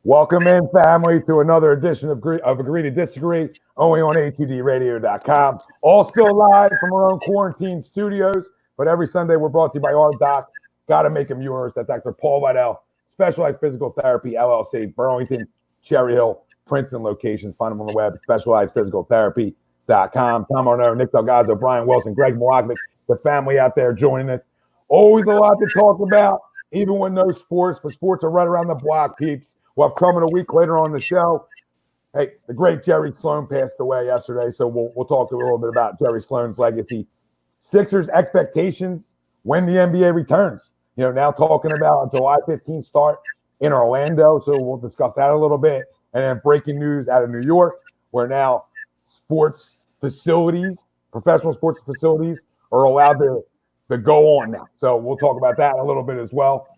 Welcome in, family, to another edition of Agree to Disagree, only on ATDRadio.com. All still live from our own quarantine studios, but every Sunday we're brought to you by our doc. Got to make him yours. That's Dr. Paul Vidal, Specialized Physical Therapy, LLC, Burlington, Cherry Hill, Princeton locations. Find them on the web, specializedphysicaltherapy.com. Tom Arnaud, Nick Delgado, Brian Wilson, Greg Milagnick, the family out there joining us. Always a lot to talk about, even when no sports, but sports are right around the block, peeps. We'll have coming a week later on the show. Hey, the great Jerry Sloan passed away yesterday, so we'll talk a little bit about Jerry Sloan's legacy. Sixers expectations when the NBA returns. Now talking about a July 15th start in Orlando, so we'll discuss that a little bit. And then breaking news out of New York, where now sports facilities, professional sports facilities, are allowed to go on now. So we'll talk about that a little bit as well.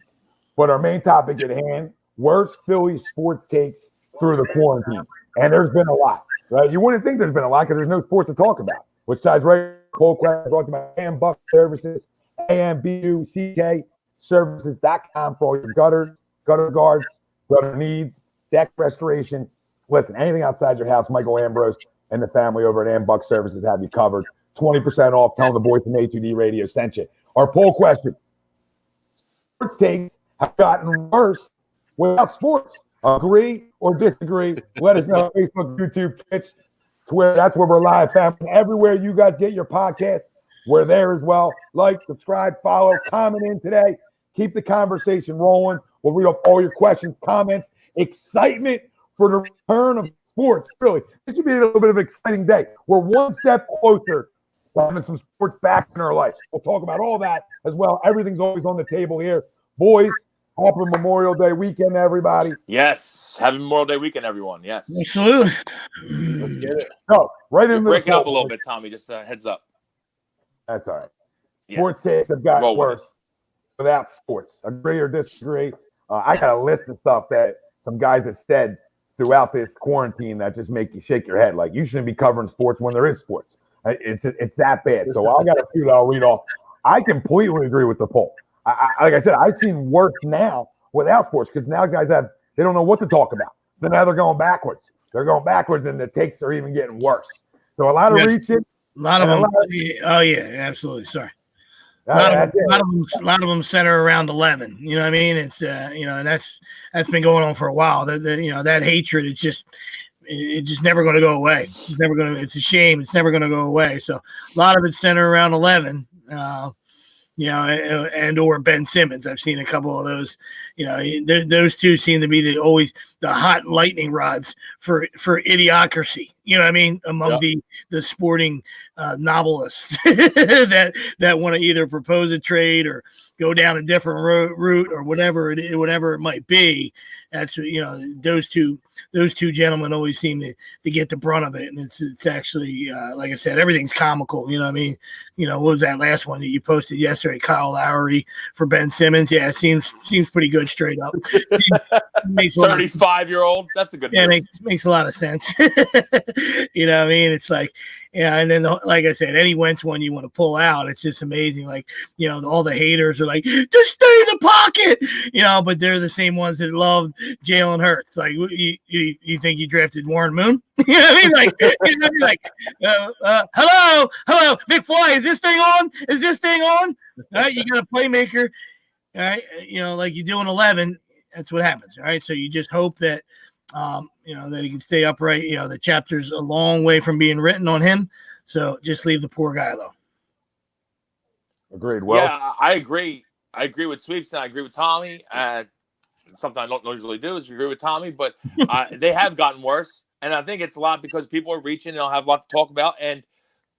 But our main topic at hand, worst Philly sports takes through the quarantine. And there's been a lot, right? You wouldn't think there's been a lot because there's no sports to talk about, which ties right poll question brought to you by Ambuck Services, AMBUCK Services.com for all your gutters, gutter guards, gutter needs, deck restoration. Listen, anything outside your house, Michael Ambrose and the family over at Ambuck Services have you covered. 20% off. Tell the boys from A2D Radio sent you. Our poll question. Sports takes have gotten worse without sports. Agree or disagree? Let us know. Facebook, YouTube, Twitch, Twitter. That's where we're live, family. Everywhere you guys get your podcast, we're there as well. Like, subscribe, follow, comment in today. Keep the conversation rolling. We'll read off all your questions, comments, excitement for the return of sports. Really, this should be a little bit of an exciting day. We're one step closer to having some sports back in our life. We'll talk about all that as well. Everything's always on the table here. Boys, happy Memorial Day weekend, everybody. Yes. Happy Memorial Day weekend, everyone. Yes. Absolutely. Let's get it. So, right in the breaking up a little bit, Tommy. Just a heads up. That's all right. Sports takes have gotten worse without sports. Agree or disagree? I got a list of stuff that some guys have said throughout this quarantine that just make you shake your head. Like, you shouldn't be covering sports when there is sports. It's that bad. So I got a few that I'll read off. I completely agree with the poll. Like I said, I've seen worse now without sports because now guys they don't know what to talk about. So now they're going backwards. They're going backwards, and the takes are even getting worse. So a lot of reaching. A lot of them. Oh yeah, absolutely. Sorry. A lot of them center around 11. You know what I mean? It's and that's been going on for a while. That hatred, it's just never going to go away. It's a shame. It's never going to go away. So a lot of it's centered around 11. And or Ben Simmons. I've seen a couple of those. Those two seem to be always the hot lightning rods for idiocracy. You know what I mean? Among the sporting novelists that want to either propose a trade or go down a different route or whatever it might be. That's those two gentlemen always seem to get the brunt of it, and it's actually like I said, everything's comical. You know what I mean? What was that last one that you posted yesterday? Kyle Lowry for Ben Simmons. Yeah, it seems pretty good straight up. 35-year-old. That's a good. Yeah, makes a lot of sense. You know what I mean? It's like, and then like I said, any Wentz one you want to pull out, it's just amazing. Like, all the haters are like, just stay in the pocket, but they're the same ones that love Jalen Hurts. Like, you think you drafted Warren Moon? You know what I mean? Hello, McFly, is this thing on? All right, you got a playmaker. All right, like you do in 11. That's what happens. All right, so you just hope that that he can stay upright. The chapter's a long way from being written on him, so just leave the poor guy alone. Agreed. Well, yeah, I agree. I agree with Sweeps and I agree with Tommy. Something I don't usually do is agree with Tommy, but they have gotten worse, and I think it's a lot because people are reaching and they'll have a lot to talk about. And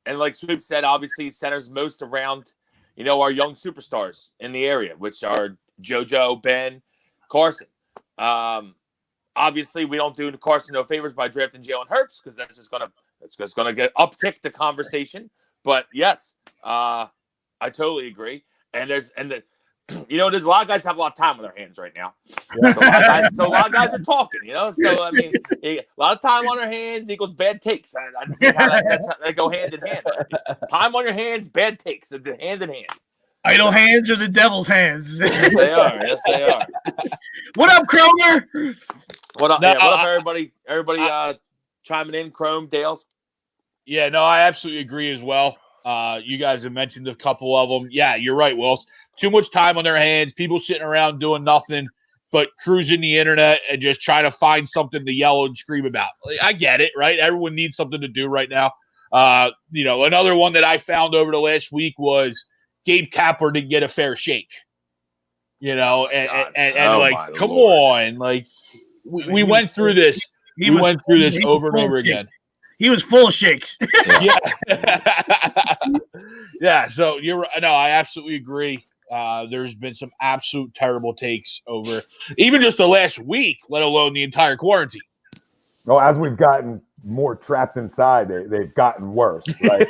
like Sweeps said, obviously it centers most around our young superstars in the area, which are JoJo, Ben, Carson. Obviously, we don't do Carson no favors by drafting Jalen Hurts because that's just gonna get uptick the conversation. But yes, I totally agree. And there's a lot of guys have a lot of time on their hands right now. Yeah. So a lot of guys are talking. So I mean, a lot of time on their hands equals bad takes. I just think how they go hand in hand. Time on your hands, bad takes, hand in hand. Idle hands are the devil's hands. Yes, they are. Yes, they are. What up, Kroger? What up, No, what up, everybody? Everybody chiming in, Chrome, Dales. Yeah, no, I absolutely agree as well. You guys have mentioned a couple of them. Yeah, you're right, Wills. Too much time on their hands, people sitting around doing nothing but cruising the internet and just trying to find something to yell and scream about. Like, I get it, right? Everyone needs something to do right now. Another one that I found over the last week was Gabe Kapler didn't get a fair shake. And come on, like we went through this. We went through this over and over again. He was full of shakes. Yeah. Yeah. So you're right. No, I absolutely agree. There's been some absolute terrible takes over even just the last week, let alone the entire quarantine. Well, as we've gotten more trapped inside, they've gotten worse, right?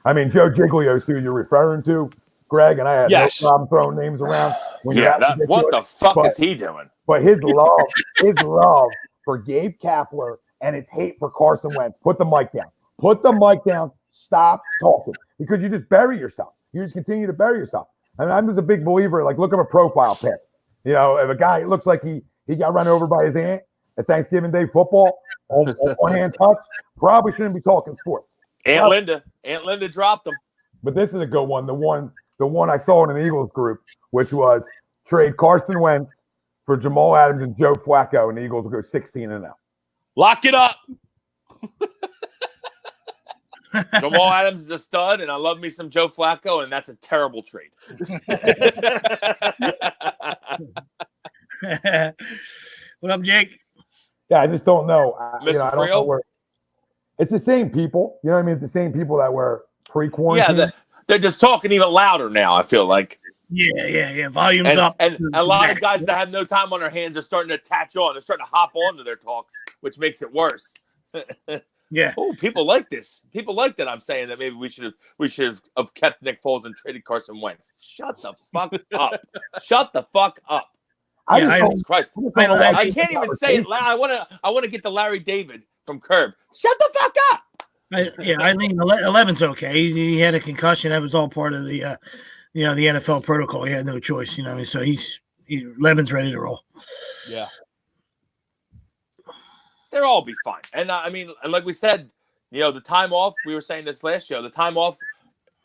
I mean, Joe Giglio's who you're referring to, Greg, and I had no problem throwing names around. What the fuck is he doing? But his love for Gabe Kapler and his hate for Carson Wentz. Put the mic down. Put the mic down. Stop talking because you just bury yourself. You just continue to bury yourself. I mean, I'm just a big believer. Like, look at a profile pic. If a guy looks like he got run over by his aunt at Thanksgiving Day football on one-hand touch, probably shouldn't be talking sports. Aunt Linda dropped him. But this is a good one. The one I saw in an Eagles group, which was trade Carson Wentz for Jamal Adams and Joe Flacco, and the Eagles will go 16-0. Lock it up. Jamal Adams is a stud, and I love me some Joe Flacco, and that's a terrible trade. What up, Jake? Yeah, I just don't know. Mr. I don't know where. It's the same people. You know what I mean? It's the same people that were pre-quarantine. Yeah, they're just talking even louder now, I feel like. Yeah. Volume's up. And a lot of guys that have no time on their hands are starting to attach on. They're starting to hop onto their talks, which makes it worse. Yeah. Oh, people like this. People like that. I'm saying that maybe we should have kept Nick Foles and traded Carson Wentz. Shut the fuck up. Shut the fuck up. Jesus Christ. I can't even say it loud. I want to get to Larry David from Curb. Shut the fuck up. Eileen 11's okay. He had a concussion. That was all part of the the NFL protocol. He had no choice. You know what I mean? So he's 11's ready to roll. Yeah. They'll all be fine. And I mean, like we said, the time off, we were saying this last show, the time off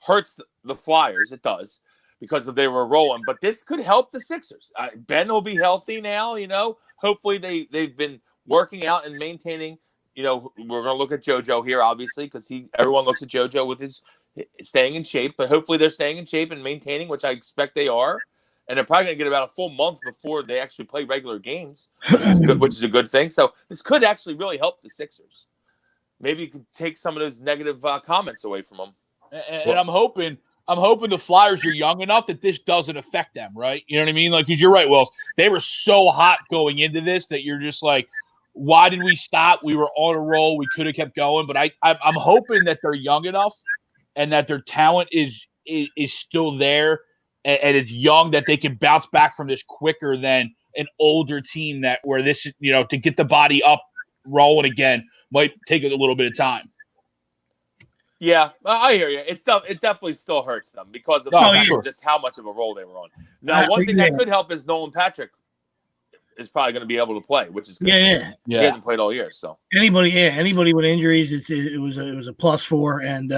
hurts the Flyers. It does because they were rolling. But this could help the Sixers. Ben will be healthy now, Hopefully they've been working out and maintaining. We're going to look at JoJo here, obviously, because everyone looks at JoJo with his staying in shape. But hopefully they're staying in shape and maintaining, which I expect they are. And they're probably going to get about a full month before they actually play regular games, which is a good thing. So this could actually really help the Sixers. Maybe you could take some of those negative comments away from them. And I'm hoping the Flyers are young enough that this doesn't affect them, right? You know what I mean? Like, because you're right, Wells. They were so hot going into this that you're just like, why did we stop? We were on a roll. We could have kept going. But I'm hoping that they're young enough and that their talent is still there. And it's young that they can bounce back from this quicker than an older team where this, to get the body up rolling again might take a little bit of time. Yeah, I hear you. It definitely still hurts them because of just how much of a role they were on. Now, one thing that could help is Nolan Patrick is probably going to be able to play, which is good. Yeah. He hasn't played all year, so anybody with injuries, it was a +4, and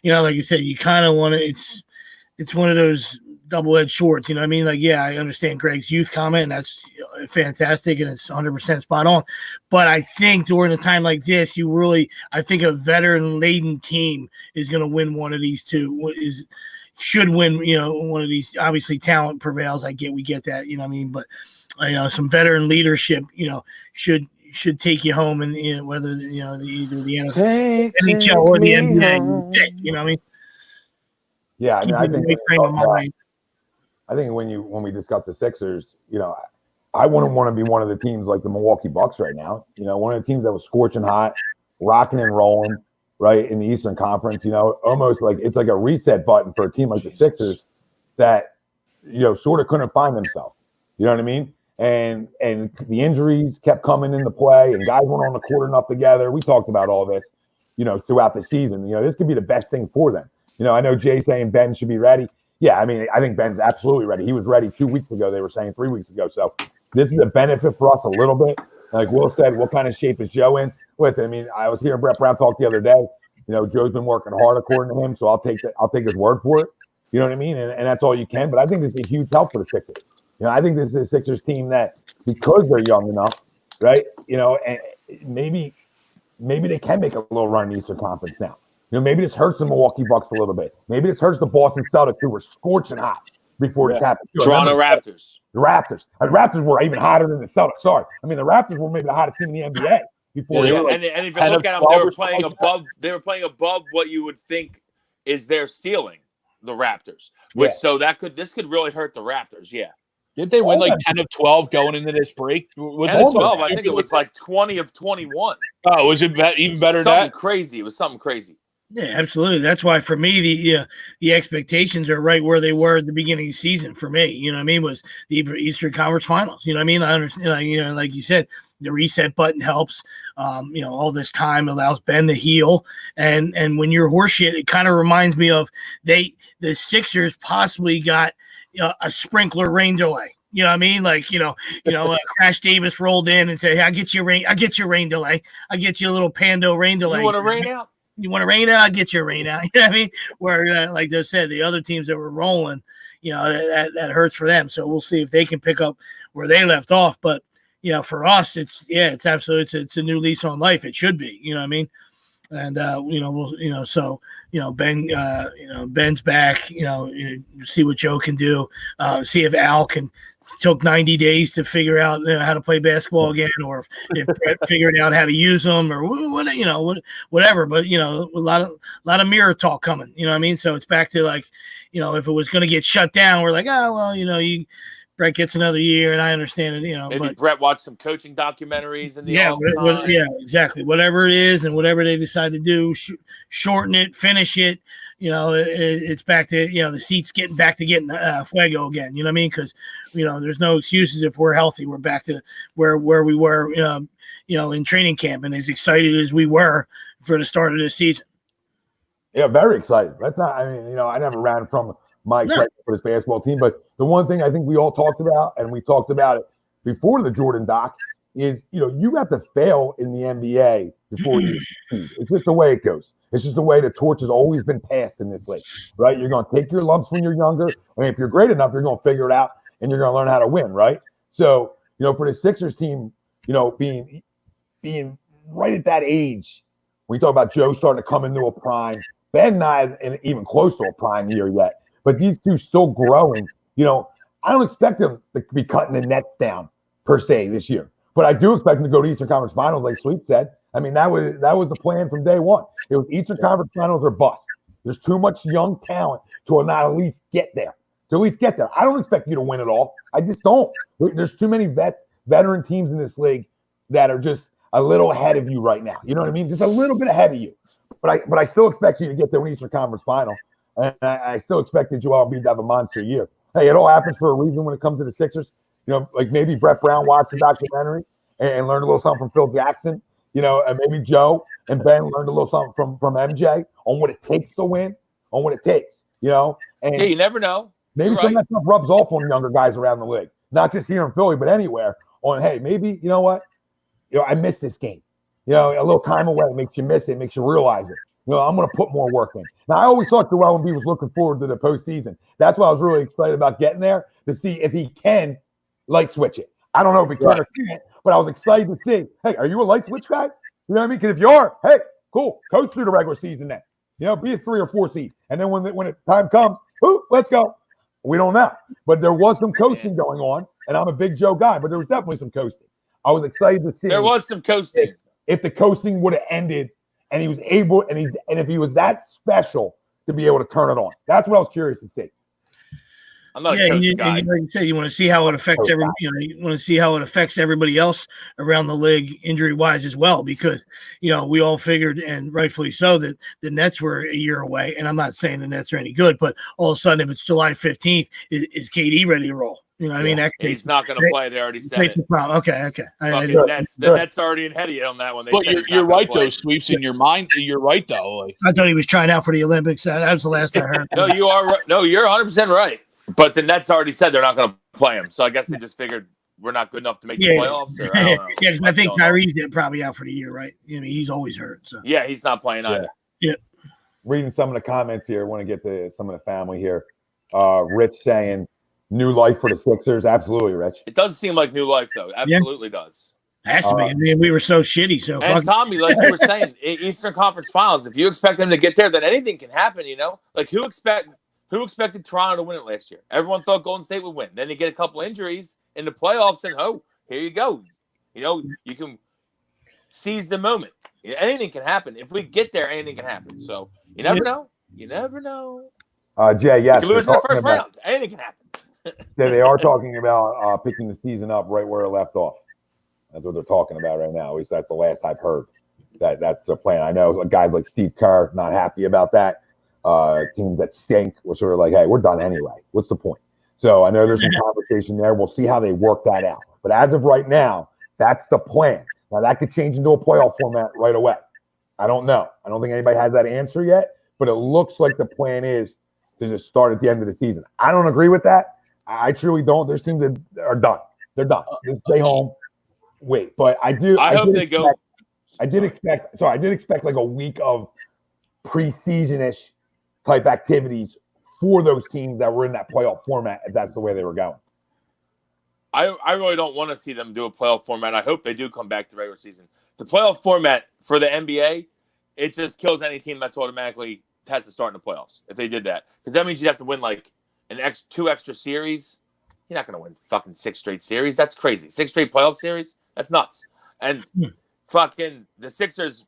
like you said, you kind of want to. It's one of those double-edged swords, you know what I mean? Like, yeah, I understand Greg's youth comment, and that's fantastic, and it's 100% spot on. But I think during a time like this, I think a veteran-laden team is going to win one of these two. Should win, one of these. Obviously, talent prevails. We get that, you know what I mean? But some veteran leadership, should take you home, and whether either the NHL or the NBA, you know what I mean? Yeah, I think when we discuss the Sixers, I wouldn't want to be one of the teams like the Milwaukee Bucks right now. One of the teams that was scorching hot, rocking and rolling, right, in the Eastern Conference. Almost like it's like a reset button for a team like the Sixers that sort of couldn't find themselves. You know what I mean? And the injuries kept coming into play, and guys weren't on the court enough together. We talked about all this, throughout the season. This could be the best thing for them. I know Jay saying Ben should be ready. Yeah, I mean, I think Ben's absolutely ready. He was ready 2 weeks ago. They were saying 3 weeks ago. So this is a benefit for us a little bit. Like Will said, what kind of shape is Joe in? Listen, I mean, I was hearing Brett Brown talk the other day. You know, Joe's been working hard according to him, so I'll take his word for it. You know what I mean? And that's all you can. But I think this is a huge help for the Sixers. You know, I think this is a Sixers team that, because they're young enough, right? You know, and maybe they can make a little run in the Eastern Conference now. You know, maybe this hurts the Milwaukee Bucks a little bit. Maybe this hurts the Boston Celtics, who were scorching hot before this happened. Toronto Raptors. The Raptors. The Raptors were even hotter than the Celtics. Sorry. I mean, the Raptors were maybe the hottest team in the NBA before. Yeah, and if you look at them, they were playing above. They were playing above what you would think is their ceiling. The Raptors, so this could really hurt the Raptors. Yeah. Did they win like 10 of 12 going into this break? Was 10 of 12. I think it was like 20 of 21. Oh, was it even better than that? Crazy. It was something crazy. Yeah, absolutely. That's why for me, the expectations are right where they were at the beginning of the season. For me, you know what I mean, was the Eastern Conference Finals. You know what I mean? I understand, you know, like you said, the reset button helps. You know, all this time allows Ben to heal. And when you're horseshit, it kind of reminds me of the Sixers possibly got a sprinkler rain delay. You know what I mean? Like, Crash Davis rolled in and said, hey, I get you a rain delay. I get you a little Pando rain delay. You want to rain out? You want to rain out? I'll get you a rain out. You know what I mean? Where, like they said, the other teams that were rolling, you know, that hurts for them. So we'll see if they can pick up where they left off. But, you know, for us, it's absolutely, it's a new lease on life. It should be, you know what I mean? And, Ben's back, see what Joe can do, see if Al took 90 days to figure out how to play basketball again, or if Brett figured out how to use them, or whatever. But, a lot of mirror talk coming, you know what I mean? So it's back to like, if it was going to get shut down, we're like, oh, well, Brett gets another year, and I understand it. Maybe Brett watched some coaching documentaries in the yeah, exactly. Whatever it is, and whatever they decide to do, shorten it, finish it. It's back to the seats getting back to getting fuego again. You know what I mean? Because there's no excuses if we're healthy. We're back to where we were, in training camp, and as excited as we were for the start of this season. Yeah, very excited. That's not. I mean, I never ran from my excitement for this basketball team, but the one thing I think we all talked about, and we talked about it before the Jordan doc, is you have to fail in the NBA before you succeed. It's just the way it goes. It's just the way the torch has always been passed in this league, right? You're going to take your lumps when you're younger. I mean, if you're great enough, you're going to figure it out, and you're going to learn how to win, right? So, for the Sixers team, being right at that age, when you talk about Joe starting to come into a prime, Ben not even close to a prime year yet, but these two still growing. I don't expect them to be cutting the nets down per se this year, but I do expect them to go to Eastern Conference Finals, like Sweet said. I mean, that was the plan from day one. It was Eastern Conference Finals or bust. There's too much young talent to not at least get there. I don't expect you to win it all. I just don't. There's too many veteran teams in this league that are just a little ahead of you right now. You know what I mean? Just a little bit ahead of you. But I still expect you to get there in Eastern Conference Final. And I still expected Joel Embiid to have a monster year. Hey, it all happens for a reason when it comes to the Sixers. Like maybe Brett Brown watched the documentary and learned a little something from Phil Jackson. And maybe Joe and Ben learned a little something from MJ on what it takes to win, on what it takes. And you never know. Maybe some of that stuff rubs off on younger guys around the league, not just here in Philly, but anywhere. On hey, maybe I missed this game. A little time away makes you miss it, makes you realize it. I'm going to put more work in. Now, I always thought Joel Embiid was looking forward to the postseason. That's why I was really excited about getting there to see if he can light switch it. I don't know if he can or can't, but I was excited to see, hey, are you a light switch guy? You know what I mean? Because if you are, hey, cool. Coast through the regular season then. Be a 3 or 4 seed. And then when the time comes, let's go. We don't know. But there was some coasting going on, and I'm a big Joe guy, but there was definitely some coasting. I was excited to see. There was some coasting. If the coasting would have ended and he was able, and if he was that special to be able to turn it on. That's what I was curious to see. I'm not a coach guy. Like you said, you want to see how it affects you want to see how it affects everybody else around the league injury wise as well, because we all figured, and rightfully so, that the Nets were a year away. And I'm not saying the Nets are any good, but all of a sudden, if it's July 15th, is KD ready to roll? I mean, he's not going to play. They already said it. Okay. The Nets already ahead of you on that one. But you're right, though, Sweeps, in your mind. You're right, though. I thought he was trying out for the Olympics. That was the last I heard. No, you are right. No, you're 100% right. But the Nets already said they're not going to play him. So I guess they just figured we're not good enough to make the Yeah. playoffs? Or I don't know. Yeah, because I think don't know. Kyrie's probably out for the year, right? I mean, he's always hurt. So Yeah, he's not playing either. Reading some of the comments here. Want to get to some of the family here. Rich saying new life for the Sixers. Absolutely, Rich. It does seem like new life, though. Absolutely does. has to be. I mean, we were so shitty. So And Tommy, like you were saying, Eastern Conference Finals. If you expect them to get there, then anything can happen. You know, like who expected Toronto to win it last year? Everyone thought Golden State would win. Then you get a couple injuries in the playoffs, and here you go. You know, you can seize the moment. Anything can happen. If we get there, anything can happen. So you never know. You never know. Jay, yes, You can lose in the first round. Anything can happen. They are talking about picking the season up right where it left off. That's what they're talking about right now. At least that's the last I've heard. That's their plan. I know guys like Steve Kerr not happy about that. Teams that stink were sort of like, hey, we're done anyway. What's the point? So I know there's some conversation there. We'll see how they work that out. But as of right now, that's the plan. Now, that could change into a playoff format right away. I don't know. I don't think anybody has that answer yet, but it looks like the plan is to just start at the end of the season. I don't agree with that. I truly don't. There's teams that are done. They're done. Just stay home. Wait, but I do. I hope they go. I did expect like a week of preseason-ish type activities for those teams that were in that playoff format, if that's the way they were going. I really don't want to see them do a playoff format. I hope they do come back to regular season. The playoff format for the NBA, it just kills any team that's automatically has to start in the playoffs if they did that. Because that means you'd have to win like two extra series. You're not going to win fucking 6 straight series. That's crazy. 6 straight playoff series? That's nuts. And fucking the Sixers,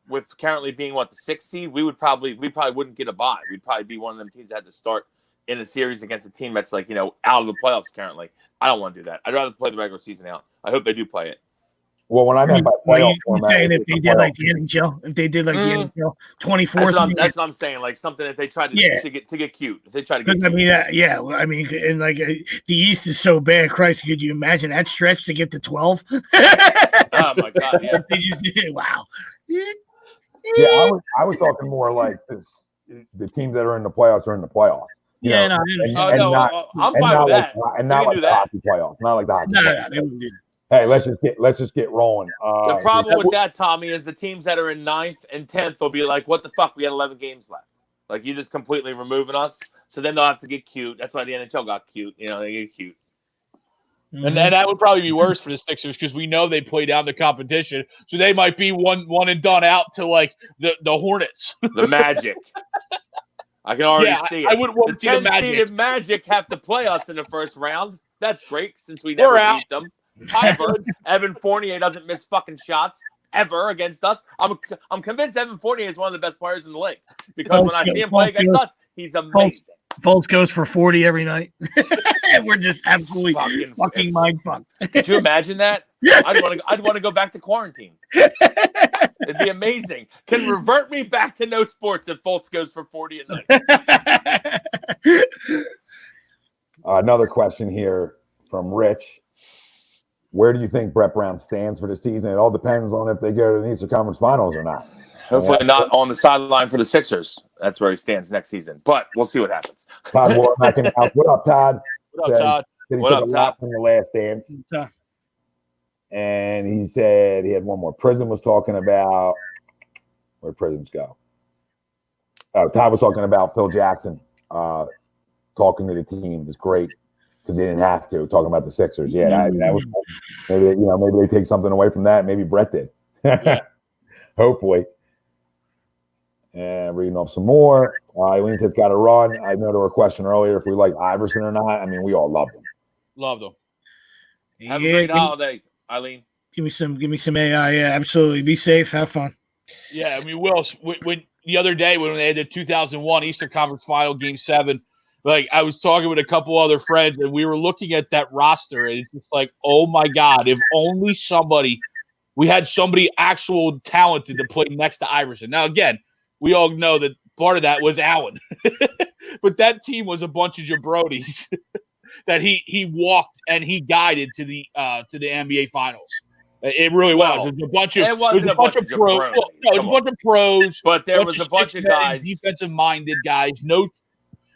with currently being the 6th seed, we probably wouldn't get a bye. We'd probably be one of them teams that had to start in a series against a team that's like, out of the playoffs currently. I don't want to do that. I'd rather play the regular season out. I hope they do play it. Well, when I meant by playoff format, saying if they did like the NHL, the NHL 24th, that's what I'm saying. Like something if they tried to get cute. If they try to get cute. I mean, I mean, and like the East is so bad. Christ, could you imagine that stretch to get to 12? Oh my God! Yeah. Wow. Yeah, I was talking more like this. The teams that are in the playoffs are in the playoffs. I'm fine with that. And not like the hockey playoffs. Not like the hockey playoffs. They wouldn't do that. Hey, let's just get rolling. The problem with that, Tommy, is the teams that are in 9th and 10th will be like, "What the fuck? We had 11 games left. Like you just completely removing us." So then they'll have to get cute. That's why the NHL got cute. They get cute. And that would probably be worse for the Sixers because we know they play down the competition, so they might be one and done out to like the Hornets, the Magic. I can already see it. I wouldn't want to see the Magic. Magic have to play us in the first round. That's great since we never beat them. Ever. Evan Fournier doesn't miss fucking shots ever against us. I'm convinced Evan Fournier is one of the best players in the league because when I see him play against us, he's amazing. Fultz goes for 40 every night. We're just absolutely fucking mind fucked. Could you imagine that? I'd want to go back to quarantine. It'd be amazing. Can revert me back to no sports if Fultz goes for 40 a night. Another question here from Rich. Where do you think Brett Brown stands for the season? It all depends on if they go to the Eastern Conference Finals or not. Hopefully not on the sideline for the Sixers. That's where he stands next season. But we'll see what happens. Todd Warnock in the house. What up, Todd? What up, Todd? What up, Todd? From the Last Dance. And he said he had one more. Prism was talking about where prisms go. Todd was talking about Phil Jackson talking to the team. It was great because they didn't have to. Talking about the Sixers. Yeah, that was maybe they take something away from that. Maybe Brett did. Yeah. Hopefully. And reading off some more. Eileen says, got to run. I know there were a question earlier if we like Iverson or not. I mean, we all loved him. Loved him. Have a great holiday, Eileen. Give me some AI. Yeah, absolutely. Be safe. Have fun. Yeah, I mean, Will, when the other day when they had the 2001 Eastern Conference Final Game 7, like I was talking with a couple other friends, and we were looking at that roster, and it's just like, oh my God, if only we had somebody actual talented to play next to Iverson. Now, again, we all know that part of that was Allen, but that team was a bunch of jabronis that he walked and he guided to the NBA Finals. It really was. It was a bunch of pros. It was a bunch of pros, but there was a bunch of guys, defensive-minded guys. No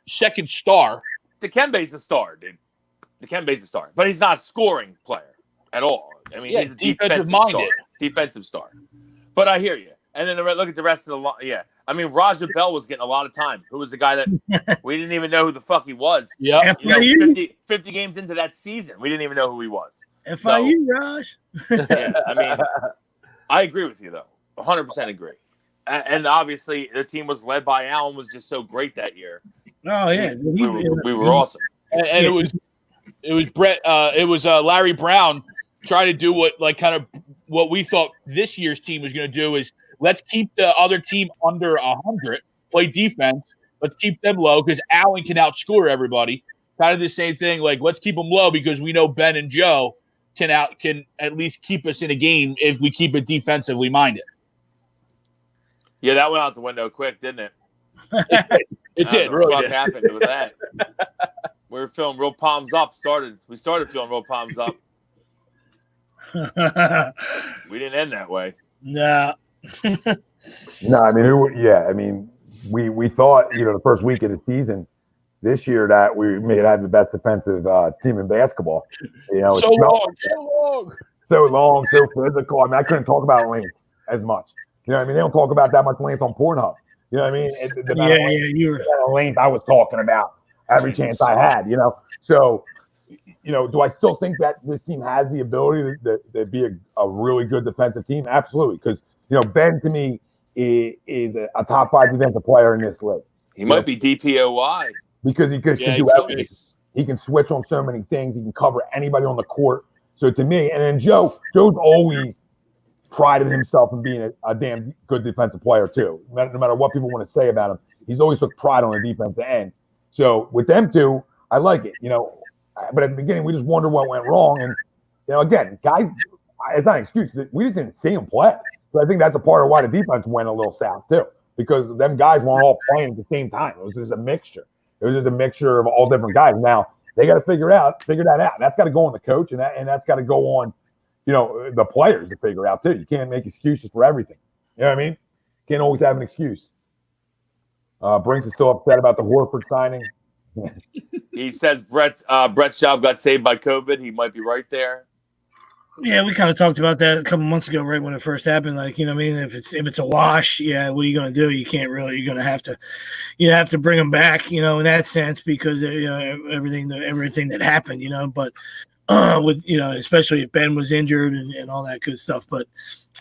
second star. Dikembe's a star, dude. Kemba's a star, but he's not a scoring player at all. I mean, he's a defensive star. But I hear you. And then look at the rest of the line. Yeah. I mean, Raja Bell was getting a lot of time. Who was the guy that we didn't even know who the fuck he was? Yeah. You know, 50 games into that season, we didn't even know who he was. FIU, Raj. Yeah, I mean, I agree with you, though. 100% agree. And obviously, the team was led by Allen, was just so great that year. Oh, yeah. We were awesome. And it was Larry Brown trying to do what we thought this year's team was going to do is let's keep the other team under 100, play defense. Let's keep them low because Allen can outscore everybody. Kind of the same thing. Like, let's keep them low because we know Ben and Joe can at least keep us in a game if we keep it defensively minded. Yeah, that went out the window quick, didn't it? It did. Really what happened with that? We were feeling real palms up. We started feeling real palms up. We didn't end that way. No. No, I mean, we thought, the first week of the season this year that we may have the best defensive team in basketball. So long, so physical. I mean, I couldn't talk about length as much. You know what I mean? They don't talk about that much length on Pornhub. You know what I mean? You were length I was talking about every chance I had, So, do I still think that this team has the ability to be a really good defensive team? Absolutely. Because, Ben to me is a top 5 defensive player in this league. He might be DPOY. Because he can do everything. He can switch on so many things. He can cover anybody on the court. So to me, and then Joe's always prided himself in being a damn good defensive player too. No matter what people want to say about him, he's always took pride on the defensive end. So with them two, I like it. But at the beginning, we just wondered what went wrong. And again, guys, it's not an excuse. We just didn't see him play. So I think that's a part of why the defense went a little south too, because them guys weren't all playing at the same time. It was just a mixture. It was just a mixture of all different guys. Now they got to figure that out. That's got to go on the coach, and that's got to go on, the players to figure out too. You can't make excuses for everything. You know what I mean? Can't always have an excuse. Brinks is still upset about the Horford signing. He says Brett's job got saved by COVID. He might be right there. Yeah, we kind of talked about that a couple months ago, right when it first happened. Like, if it's a wash, yeah, what are you going to do? You can't really. You're going to have to bring them back, in that sense, because everything that happened, But with especially if Ben was injured and all that good stuff. But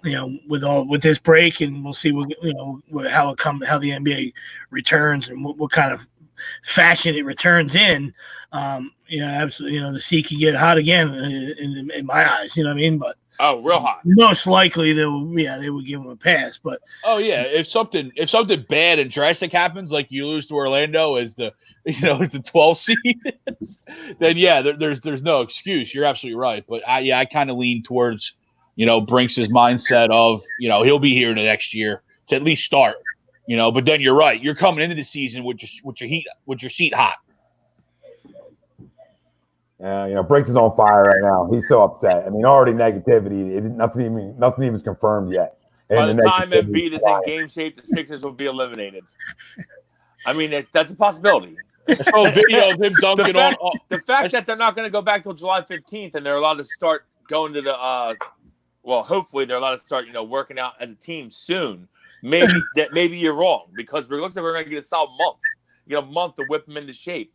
with this break, and we'll see how the NBA returns and what kind of fashion it returns in. Absolutely. The sea could get hot again in my eyes. You know what I mean? But real hot. Most likely they would give him a pass. But if something bad and drastic happens, like you lose to Orlando as the 12th seed, then there's no excuse. You're absolutely right. But I kind of lean towards Brinks's mindset of he'll be here the next year to at least start. But then you're right. You're coming into the season with your seat hot. Brinks is on fire right now. He's so upset. I mean, already negativity. Nothing even is confirmed yet. By the time Embiid is in game shape, the Sixers will be eliminated. I mean, that's a possibility. I saw a video of him dunking the fact that they're not going to go back till July 15th, and they're allowed to start going to the hopefully they're allowed to start working out as a team soon. Maybe you're wrong, because it looks like we're going to get a solid month. A month to whip them into shape.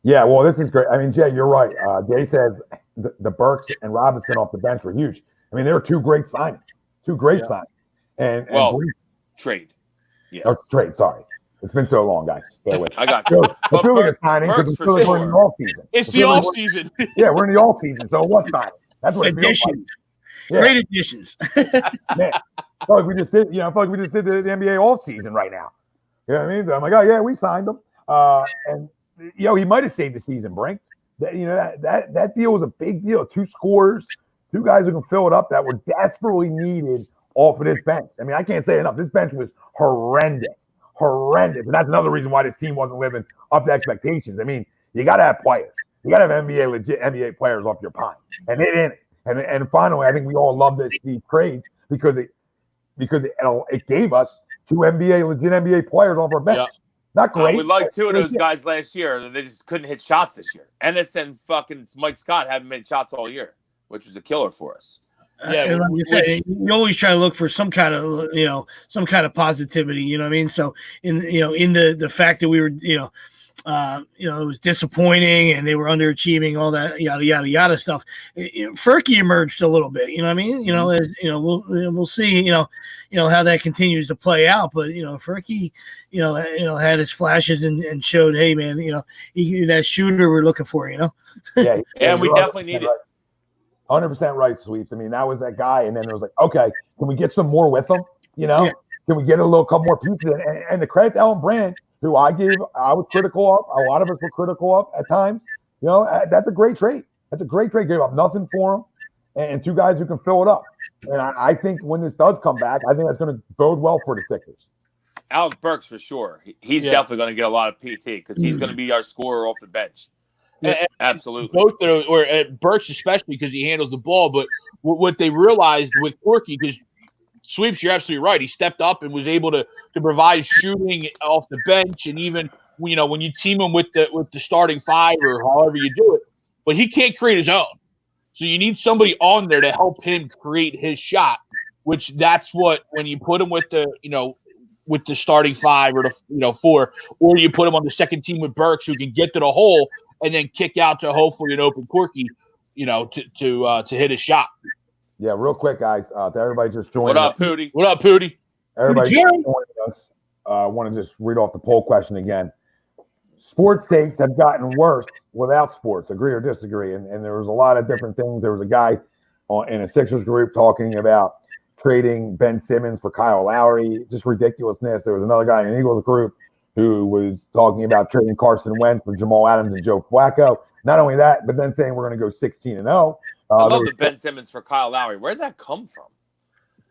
Yeah, well, this is great. I mean, Jay, you're right. Jay says the Burks and Robinson off the bench were huge. I mean, they were two great signings. And trade. Yeah. Or trade, sorry. It's been so long, guys. Bear with. I got you. But Burks we're in the off season. It's the off season. Yeah, we're in the off season, so what's not? That's what it feels like. Yeah. Great additions. Man, I feel like we just did. I feel like we just did the NBA off season right now. You know what I mean? I'm like, oh yeah, we signed him. And he might have saved the season, Brinks. That deal was a big deal. 2 scorers, 2 guys who can fill it up that were desperately needed off of this bench. I mean, I can't say enough. This bench was horrendous. And that's another reason why this team wasn't living up to expectations. I mean, you got to have players. You got to have legit NBA players off your pine. And they didn't. And finally, I think we all love these trades because it gave us 2 legit NBA players off our bench. Not great. We liked two of but those guys last year. They just couldn't hit shots this year. Ennis and fucking Mike Scott haven't made shots all year, which was a killer for us. Yeah, and like you said, you always try to look for some kind of, some kind of positivity. You know what I mean? So in the fact that we were, it was disappointing and they were underachieving, all that yada yada yada stuff. Furky emerged a little bit. You know what I mean? As we'll see. How that continues to play out. But Furky, had his flashes and showed, hey man, he that shooter we're looking for. Yeah, and we definitely need it. 100% right, Sweeps. I mean, that was that guy, and then it was like, okay, can we get some more with him? Can we get a couple more pieces? And the credit to Ellen Brand, who I was critical of. A lot of us were critical of at times. That's a great trade. That's a great trade. Gave up nothing for him, and two guys who can fill it up. And I think when this does come back, I think that's going to bode well for the Sixers. Alec Burks for sure. He's definitely going to get a lot of PT because he's going to be our scorer off the bench. Yeah, absolutely. Both of or Burks especially because he handles the ball. But what they realized with Corky, because Sweeps, you're absolutely right. He stepped up and was able to provide shooting off the bench, and even when you team him with the starting five or however you do it, but he can't create his own. So you need somebody on there to help him create his shot. Which that's what when you put him with the starting five or the four, or you put him on the second team with Burks who can get to the hole and then kick out to hopefully an open Corky, to hit a shot. Yeah, real quick, guys. To everybody just joining. What up, Pooty? What up, Pooty? Everybody just joining us. I want to just read off the poll question again. Sports takes have gotten worse without sports. Agree or disagree? And there was a lot of different things. There was a guy in a Sixers group talking about trading Ben Simmons for Kyle Lowry, just ridiculousness. There was another guy in an Eagles group who was talking about trading Carson Wentz for Jamal Adams and Joe Flacco. Not only that, but then saying we're going to go 16-0. I love the Ben Simmons for Kyle Lowry. Where'd that come from?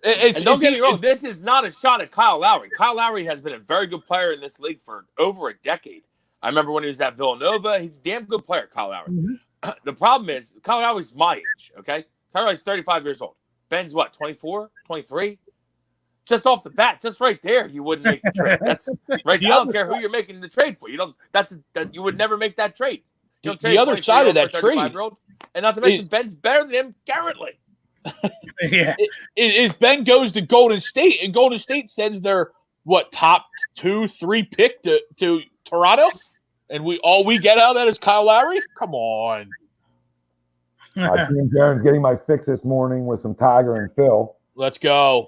And don't get me wrong, this is not a shot at Kyle Lowry. Kyle Lowry has been a very good player in this league for over a decade. I remember when he was at Villanova. He's a damn good player, Kyle Lowry. Mm-hmm. The problem is Kyle Lowry's my age, okay? Kyle Lowry's 35 years old. Ben's what, 24, 23? Just off the bat, just right there, you wouldn't make the trade. That's right. I don't care who you're making the trade for. You would never make that trade. The other side of that trade, and not to mention Ben's better than him currently. Yeah, is Ben goes to Golden State, and Golden State sends their top 2-3 pick to Toronto, and all we get out of that is Kyle Lowry. Come on. Jim Jones getting my fix this morning with some Tiger and Phil. Let's go.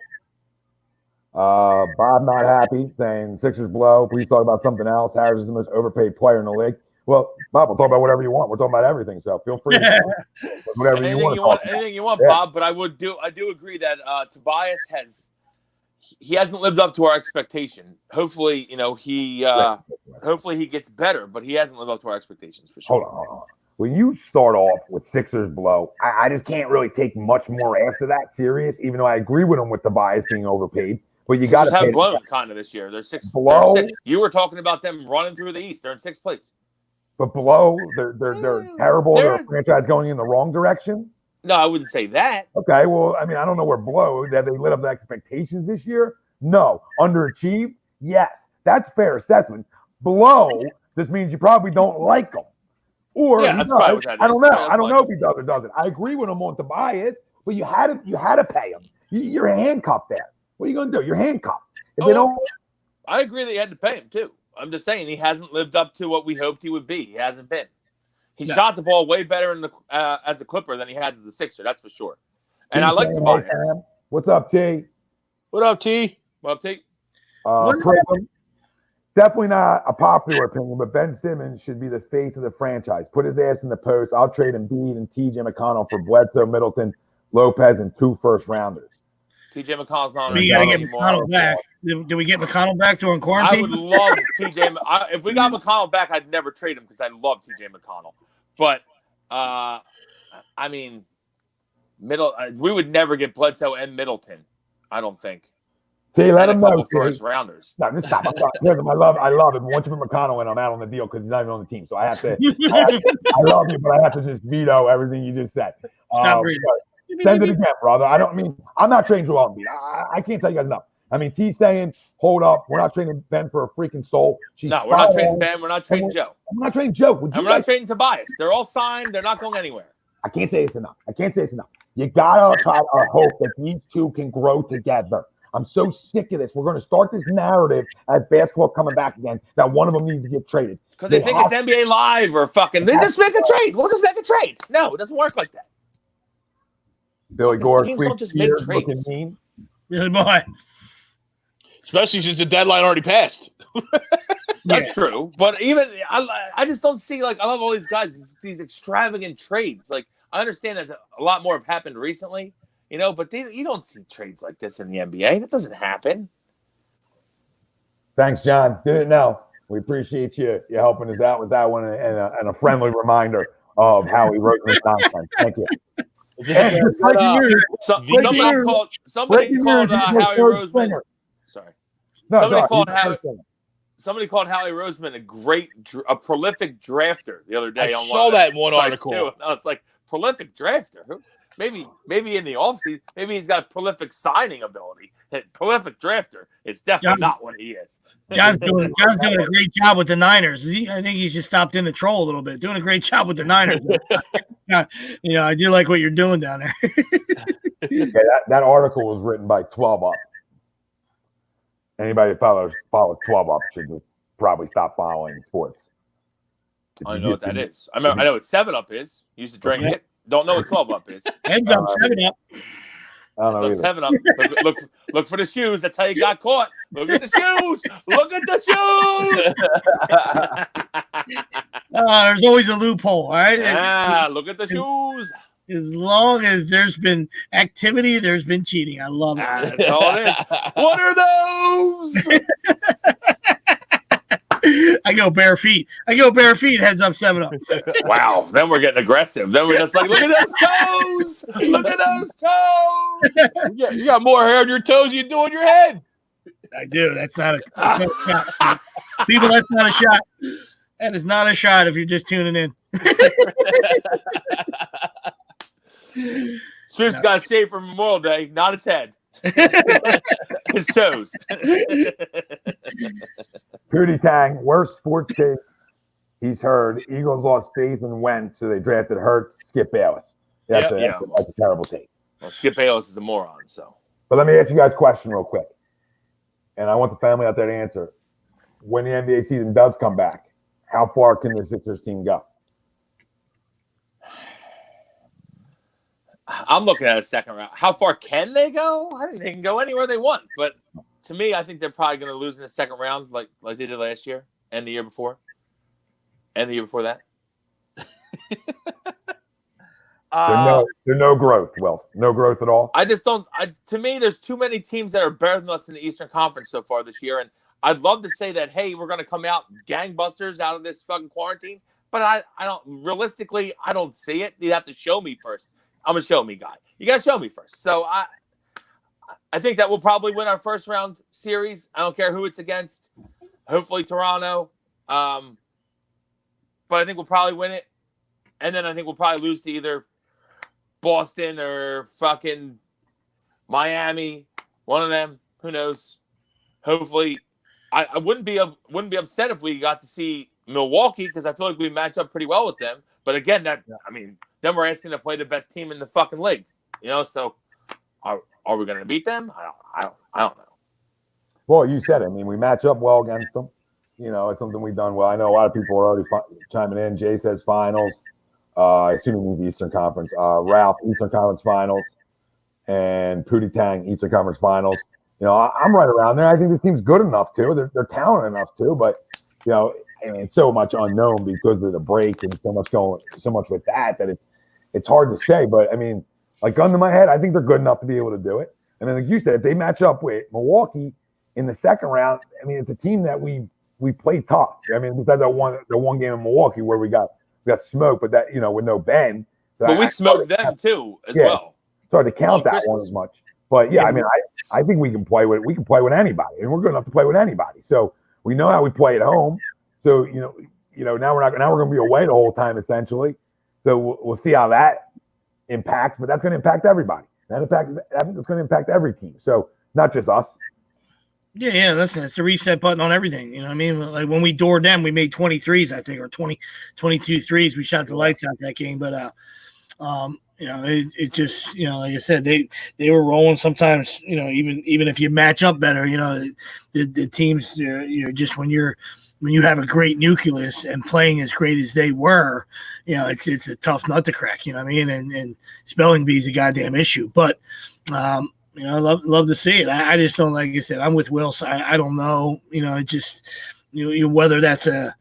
Bob not happy, saying Sixers blow. Please talk about something else. Harris is the most overpaid player in the league. Well, Bob, we'll talk about whatever you want. We're talking about everything, so feel free to talk whatever you want. Anything you want, Bob. But I do agree that Tobias hasn't lived up to our expectation. Hopefully, hopefully he gets better, but he hasn't lived up to our expectations for sure. Hold on. When you start off with Sixers blow, I just can't really take much more after that serious, even though I agree with him with Tobias being overpaid. But you got to have blown kind of this year. They're sixth. You were talking about them running through the East. They're in sixth place. But below, they're terrible. They're a franchise going in the wrong direction. No, I wouldn't say that. Okay, well, I mean, I don't know where below that they lit up the expectations this year. No, underachieved. Yes, that's fair assessment. Below, this means you probably don't like them. Or yeah, that's probably what that is. I don't know. I don't know if he does or doesn't. I agree with him on Tobias, but you had to pay him. You're handcuffed there. What are you going to do? You're handcuffed. If they don't, I agree that you had to pay him too. I'm just saying he hasn't lived up to what we hoped he would be. He hasn't been. He shot the ball way better as a Clipper than he has as a Sixer. That's for sure. And I like Tobias. What's up, T? What up, T? What up, T? Definitely not a popular opinion, but Ben Simmons should be the face of the franchise. Put his ass in the post. I'll trade Embiid and TJ McConnell for Bledsoe, Middleton, Lopez, and 2 first-rounders. TJ McConnell's not. We got to get McConnell back. Do we get McConnell back during quarantine? I would love TJ. If we got McConnell back, I'd never trade him because I love TJ McConnell. But I mean, we would never get Bledsoe and Middleton. I don't think. See, let him know. First rounders. No, just stop. I love it. Once you put McConnell in, I'm out on the deal because he's not even on the team. So I have to. I love you, but I have to just veto everything you just said. Send it again, brother. I'm not trading Joel Embiid. I can't tell you guys enough. I mean, T's saying, hold up, we're not trading Ben for a freaking soul. No, we're not trading Ben. We're not trading Joe. I'm not trading Joe. And we're not trading Tobias. They're all signed. They're not going anywhere. I can't say it's enough. You gotta try to hope that these two can grow together. I'm so sick of this. We're going to start this narrative as basketball coming back again that one of them needs to get traded. Because they think it's NBA Live or fucking, they just make a trade. We'll just make a trade. No, it doesn't work like that. Billy Gore, teams don't just make trades. Really, boy. Especially since the deadline already passed. That's true. But even, I just don't see, like, I love all these guys, these extravagant trades. Like, I understand that a lot more have happened recently. You know, but you don't see trades like this in the NBA. That doesn't happen. Thanks, John. Didn't know. We appreciate you helping us out with that one and a friendly reminder of Howie Roseman's nonsense. Thank you. Somebody called Howie Roseman. Sorry. Somebody called Howie Roseman a prolific drafter the other day. I saw that in one article. Too. No, it's like prolific drafter. Maybe in the offseason, maybe he's got a prolific signing ability. Prolific drafter. It's definitely not what he is. John's doing a great job with the Niners. I think he's just stopped in the troll a little bit. Doing a great job with the Niners. You know, I do like what you're doing down there. Yeah, that article was written by 12 Up. Anybody that follows 12 Up should just probably stop following sports. I know what that is. I know what 7 Up is. Used to drink it. Don't know what 12 Up is. Heads up, 7 Up. I don't know. 7 Up. Look for the shoes. That's how you got caught. Look at the shoes. Look at the shoes. There's always a loophole, all right? Look at the shoes. As long as there's been activity, there's been cheating. I love it. That's all it is. What are those? I go bare feet. Heads up, 7 Up. Wow. Then we're getting aggressive. Then we're just like, look at those toes. Look at those toes. You got more hair on your toes than you do on your head. I do. That's not a shot. People, that's not a shot. That is not a shot if you're just tuning in. Swoop's got to shave for Memorial Day, not his head. His toes. Pootie Tang, worst sports take he's heard. Eagles lost faith in Wentz, so they drafted Hurts, Skip Bayless. That's a terrible take. Well, Skip Bayless is a moron, so. But let me ask you guys a question real quick. And I want the family out there to answer. When the NBA season does come back, how far can the Sixers team go? I'm looking at a second round. How far can they go? I think they can go anywhere they want. But to me, I think they're probably going to lose in the second round like they did last year and the year before. And the year before that. There's no growth, Will. No growth at all. I just don't. To me, there's too many teams that are better than us in the Eastern Conference so far this year. And I'd love to say that, hey, we're going to come out gangbusters out of this fucking quarantine. But I don't. Realistically, I don't see it. You have to show me first. I'm a show me guy. You got to show me first. So I think that we'll probably win our first round series. I don't care who it's against. Hopefully Toronto. But I think we'll probably win it. And then I think we'll probably lose to either Boston or fucking Miami. One of them. Who knows? Hopefully. I wouldn't be upset if we got to see Milwaukee because I feel like we match up pretty well with them. But again, then we're asking to play the best team in the fucking league, you know. So, are we going to beat them? I don't know. Well, you said it. I mean, we match up well against them. You know, it's something we've done well. I know a lot of people are already chiming in. Jay says finals. I assume he means the Eastern Conference. Ralph, Eastern Conference Finals, and Pootie Tang, Eastern Conference Finals. You know, I'm right around there. I think this team's good enough too. They're talented enough too, but you know. And it's so much unknown because of the break and so much with that it's hard to say. But I mean, like gun to my head, I think they're good enough to be able to do it. And then, like you said, if they match up with Milwaukee in the second round, I mean, it's a team that we played tough. I mean, besides the one game in Milwaukee where we got smoked, but that with no Ben. So but we smoked them too as well. It's hard to count that one as much. But yeah, I mean, I think we can play with anybody, and we're good enough to play with anybody. So we know how we play at home. So now we're going to be away the whole time essentially. So we'll see how that impacts, but that's going to impact everybody. That's going to impact every team. So not just us. Yeah, listen, it's the reset button on everything. You know what I mean? Like when we doored them, we made 23s, I think, or 22 threes. We shot the lights out that game. But it just, like I said, they were rolling sometimes, even if you match up better, the teams, just when you have a great nucleus and playing as great as they were, it's a tough nut to crack, you know what I mean? And spelling bee is a goddamn issue. But I love to see it. I just don't, like I said, I'm with Will. So I don't know, it just, whether that's an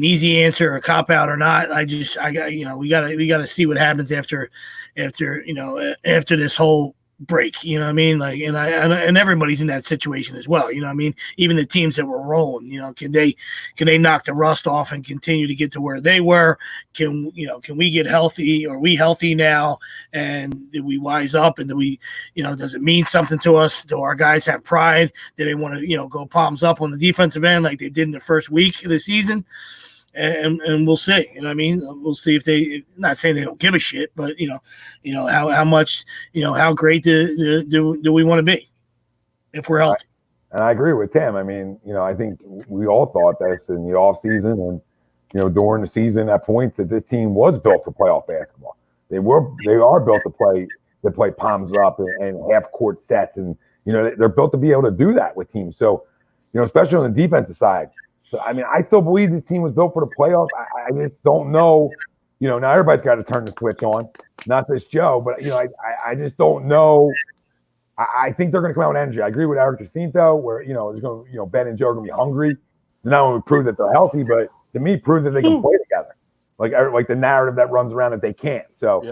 easy answer or a cop out or not. We gotta see what happens after this whole break, you know what I mean? Like, and everybody's in that situation as well. You know what I mean? Even the teams that were rolling, can they knock the rust off and continue to get to where they were? Can we get healthy? Are we healthy now? And did we wise up? And do we, does it mean something to us? Do our guys have pride? Do they want to, go palms up on the defensive end like they did in the first week of the season? And we'll see. You know what I mean? We'll see if they, not saying they don't give a shit, but how much, how great do we want to be if we're healthy? And I agree with Tim. I mean, I think we all thought this in the off season and during the season at points that this team was built for playoff basketball. They are built to play palms up and half court sets, and they're built to be able to do that with teams. So, especially on the defensive side. So, I mean, I still believe this team was built for the playoffs. I just don't know. Now everybody's got to turn the switch on, not just Joe, but I just don't know. I think they're going to come out with energy. I agree with Eric Jacinto, where there's going to Ben and Joe are going to be hungry. They're not only prove that they're healthy, but to me, prove that they can play together. Like the narrative that runs around that they can't. So.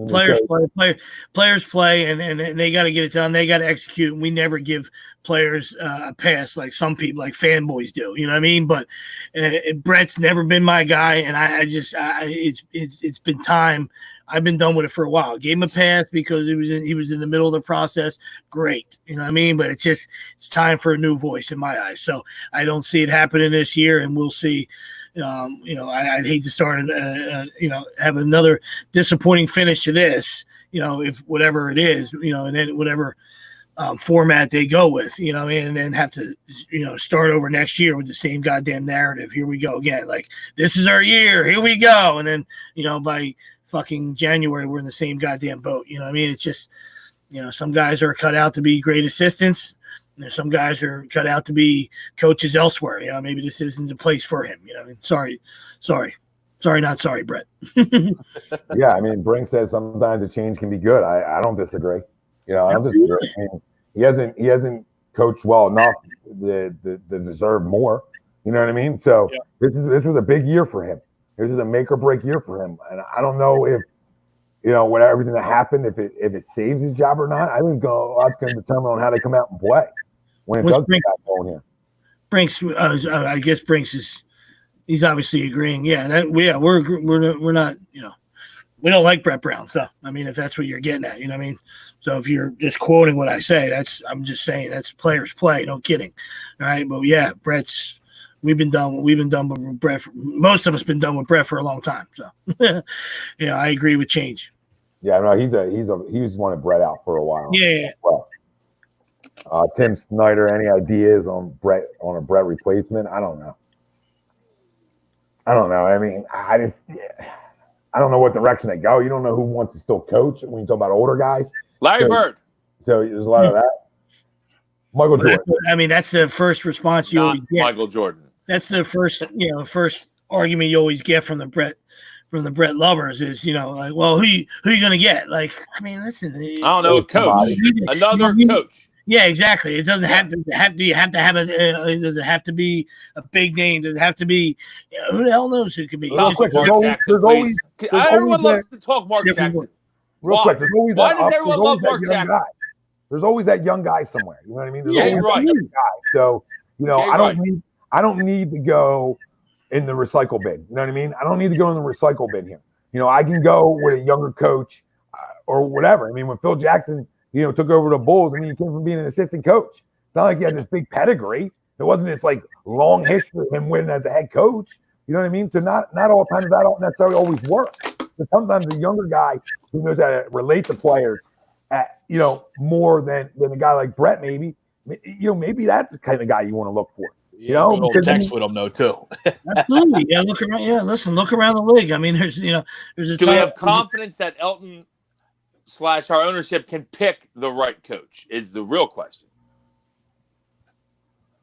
Players play, and they got to get it done. They got to execute. And we never give players a pass like some people, like fanboys, do. You know what I mean? But Brett's never been my guy, and it's been time. I've been done with it for a while. Gave him a pass because he was in the middle of the process. Great, you know what I mean? But it's time for a new voice in my eyes. So I don't see it happening this year, and we'll see. I'd hate to start, have another disappointing finish to this, if whatever it is, and then whatever format they go with, and then have to, start over next year with the same goddamn narrative. Here we go again. Like, this is our year. Here we go. And then, by fucking January, we're in the same goddamn boat. You know what I mean? It's just, some guys are cut out to be great assistants. Some guys are cut out to be coaches elsewhere. Maybe this isn't the place for him. I mean, sorry, not sorry, Brett. Yeah, I mean, Brink says sometimes a change can be good. I don't disagree. I don't disagree. I mean, he hasn't coached well enough to deserve more. You know what I mean? So this was a big year for him. This is a make or break year for him, and I don't know if with everything that happened, if it saves his job or not. I think a lot's going to determine on how they come out and play when it does get going here. Brinks, I guess Brinks he's obviously agreeing. Yeah, we're not, we don't like Brett Brown. So I mean, if that's what you're getting at, you know what I mean. So if you're just quoting what I say, I'm just saying that's players play. No kidding. All right, but yeah, we've been done with Brett. Most of us been done with Brett for a long time. So I agree with change. Yeah, no, he's wanted Brett out for a while. Yeah. Well, Tim Snyder, any ideas on a Brett replacement? I don't know. I mean, I don't know what direction they go. You don't know who wants to still coach when you talk about older guys. Larry Bird. So there's a lot of that. Michael Jordan. I mean, that's the first response you always get. Michael Jordan. That's the first argument you always get from the Brett lovers is, like, well, who you going to get? Like, I mean, listen. I don't know, coach. Another coach. Yeah, exactly. It doesn't have to have. Do you have to have does it have to be a big name? Does it have to be? Who the hell knows who it could be? Mark Jackson, please. Everyone loves to talk Mark Jackson. Real quick, why does everyone love Mark Jackson? There's always that young guy somewhere. You know what I mean? There's always that young guy. So I don't need to go in the recycle bin. You know what I mean? I don't need to go in the recycle bin here. I can go with a younger coach or whatever. I mean, when Phil Jackson, took over the Bulls, I mean, he came from being an assistant coach. It's not like he had this big pedigree. It wasn't this like long history of him winning as a head coach. You know what I mean? So not all times that don't necessarily always work. But sometimes a younger guy who knows how to relate to players more than a guy like Brett. Maybe maybe that's the kind of guy you want to look for. Yeah, good old text with him though too. Absolutely. Yeah, look around. Yeah, listen, look around the league. I mean, there's a Do we have confidence that Elton / our ownership can pick the right coach? Is the real question.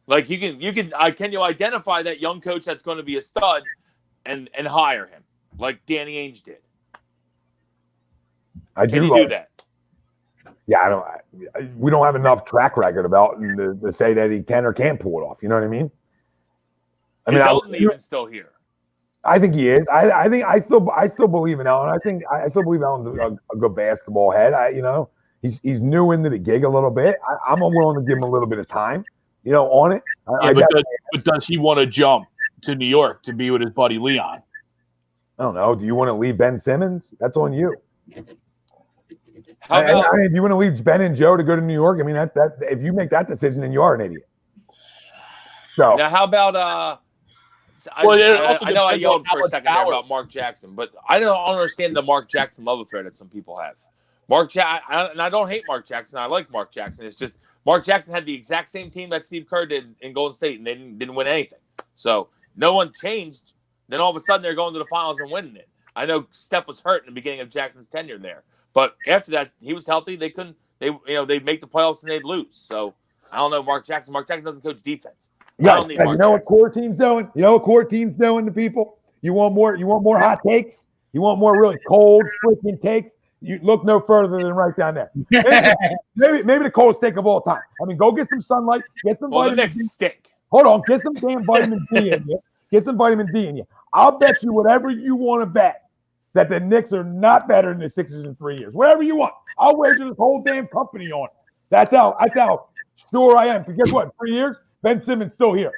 Like can you identify that young coach that's going to be a stud and hire him like Danny Ainge did? Can you do that? Yeah, we don't have enough track record of Elton to say that he can or can't pull it off. You know what I mean? Is Elton even still here? I think he is. I still believe in Elton. I still believe Elton's a good basketball head. He's new into the gig a little bit. I'm willing to give him a little bit of time, on it. But does he want to jump to New York to be with his buddy Leon? I don't know. Do you want to leave Ben Simmons? That's on you. How about, if you want to leave Ben and Joe to go to New York, I mean that if you make that decision, then you are an idiot. So now, how about I know I yelled for a second there about Mark Jackson, but I don't understand the Mark Jackson love affair that some people have. And I don't hate Mark Jackson. I like Mark Jackson. It's just Mark Jackson had the exact same team that Steve Kerr did in Golden State, and they didn't win anything. So no one changed. Then all of a sudden they're going to the finals and winning it. I know Steph was hurt in the beginning of Jackson's tenure there, but after that he was healthy. They couldn't. They'd make the playoffs and they'd lose. So I don't know Mark Jackson. Mark Jackson doesn't coach defense. Yeah, you know what core team's doing? You know what core team's doing to people? You want more hot takes? You want more really cold freaking takes? You look no further than right down there. Maybe the coldest take of all time. I mean, go get some sunlight, get some vitamin D. Stick. Hold on, get some damn vitamin D in you. Get some vitamin D in you. I'll bet you whatever you want to bet that the Knicks are not better than the Sixers in 3 years. Whatever you want. I'll wager this whole damn company on it. That's how sure I am. Because guess what? 3 years, Ben Simmons still here.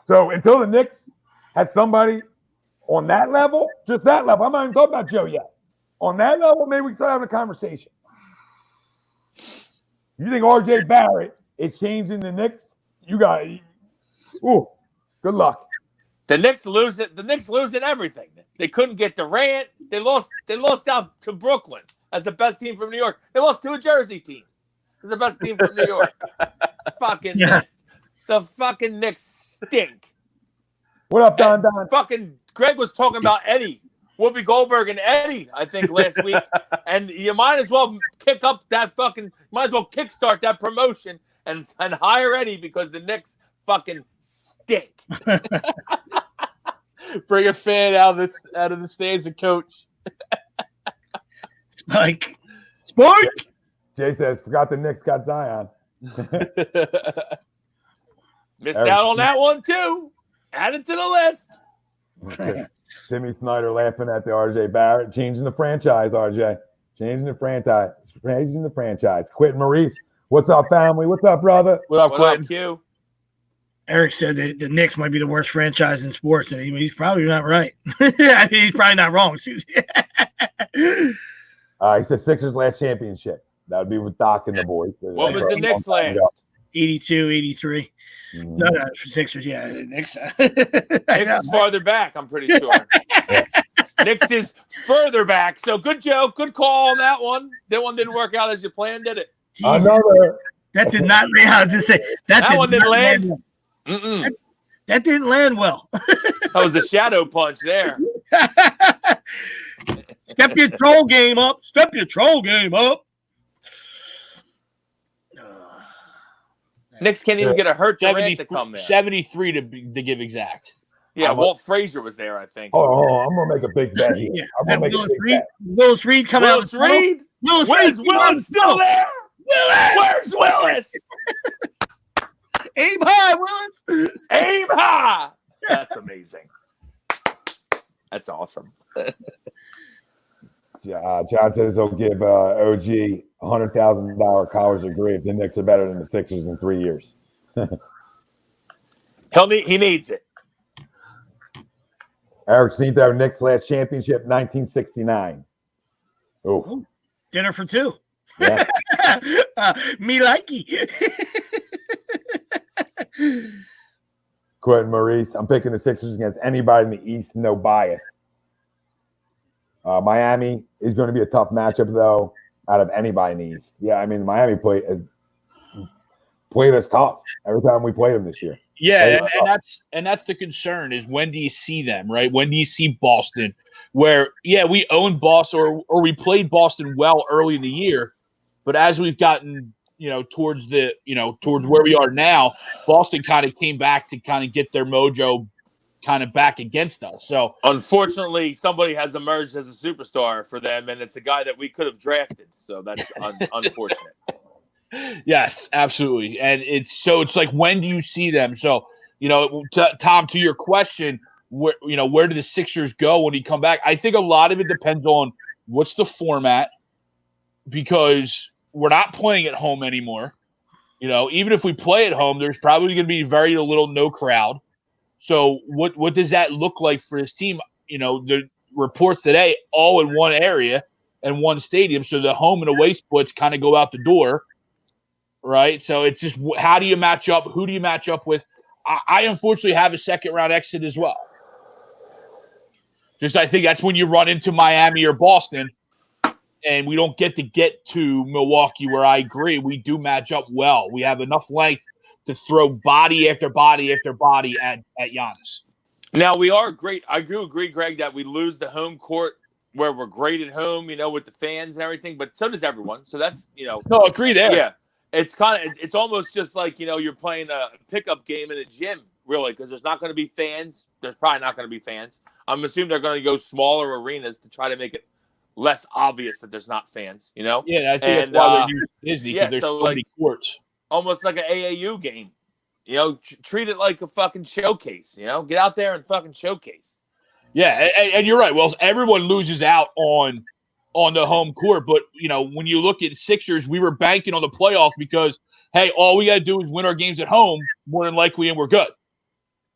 So until the Knicks have somebody on that level, just that level, I'm not even talking about Joe yet. On that level, maybe we can start having a conversation. You think R.J. Barrett is changing the Knicks? You got it. Ooh, good luck. The Knicks lose it. The Knicks losing everything. They couldn't get Durant. They lost out to Brooklyn as the best team from New York. They lost to a Jersey team. It's the best team from New York. Fucking Knicks. The fucking Knicks stink. What up, Don? Fucking Greg was talking about Eddie, Whoopi Goldberg and Eddie, I think, last week. And you might as well kickstart that promotion and hire Eddie because the Knicks fucking stink. Bring a fan out of the stands and coach. Spike. Jay says, forgot the Knicks got Zion. Missed out on that one too. Add it to the list. Timmy Snyder laughing at the RJ Barrett. Changing the franchise, RJ. Changing the franchise. Quentin Maurice. What's up, family? What's up, brother? What up, Quentin? Q? Eric said that the Knicks might be the worst franchise in sports, and he's probably not right. I mean, he's probably not wrong. He said Sixers last championship. That would be with Doc and the boys. What was the Knicks last? 82, 83. Mm-hmm. No, for Sixers, yeah. Knicks. Knicks is farther back, I'm pretty sure. Knicks is further back. So good joke. Good call on that one. That one didn't work out as you planned, did it? That did not land. I was just saying that one didn't land. That didn't land well. That was a shadow punch there. Step your troll game up. Knicks can't even get a hurt Durant to come there. 73 to give exact. Yeah, Walt Frazier was there, I think. Oh, I'm gonna make a big bet here. I'm gonna make a big bet. Willis Reed come out. Willis Reed? Where's Willis still there? Where's Willis? Aim high, Willis. Aim high. That's amazing. That's awesome. John says he'll give OG $100,000 college degree if the Knicks are better than the Sixers in 3 years. He needs it. Eric Sneether, Knicks last championship, 1969. Oh, dinner for two. Yeah. Me likey. Quentin Maurice, I'm picking the Sixers against anybody in the East, no bias. Miami is going to be a tough matchup, though. out of anybody in the East. Yeah, I mean, Miami played us tough every time we played them this year. Yeah, and that's the concern is when do you see them, right? When do you see Boston where, yeah, we owned Boston or we played Boston well early in the year, but as we've gotten, towards where we are now, Boston kind of came back to kind of get their mojo kind of back against us. So unfortunately, somebody has emerged as a superstar for them, and it's a guy that we could have drafted. So that's unfortunate. Yes, absolutely. And it's like, when do you see them? So, Tom, to your question, where do the Sixers go when he come back? I think a lot of it depends on what's the format, because we're not playing at home anymore. Even if we play at home, there's probably going to be very little, no crowd. So what does that look like for his team? The reports today, all in one area and one stadium. So the home and away splits kind of go out the door. Right. So it's just, how do you match up? Who do you match up with? I unfortunately have a second round exit as well. I think that's when you run into Miami or Boston, and we don't get to Milwaukee, where I agree we do match up well. We have enough length to throw body after body after body at Giannis. Now we are great. I do agree, Greg, that we lose the home court where we're great at home, with the fans and everything, but so does everyone. So that's, No, agree there. Yeah. It's almost just like, you're playing a pickup game in a gym, really, because there's not going to be fans. There's probably not going to be fans. I'm assuming they're going to go smaller arenas to try to make it less obvious that there's not fans, Yeah, I think that's why they're using Disney, because there's so many courts. Almost like an AAU game, treat it like a fucking showcase, get out there and fucking showcase. Yeah, and you're right. Well, everyone loses out on the home court, but when you look at Sixers, we were banking on the playoffs because, hey, all we got to do is win our games at home, more than likely, and we're good.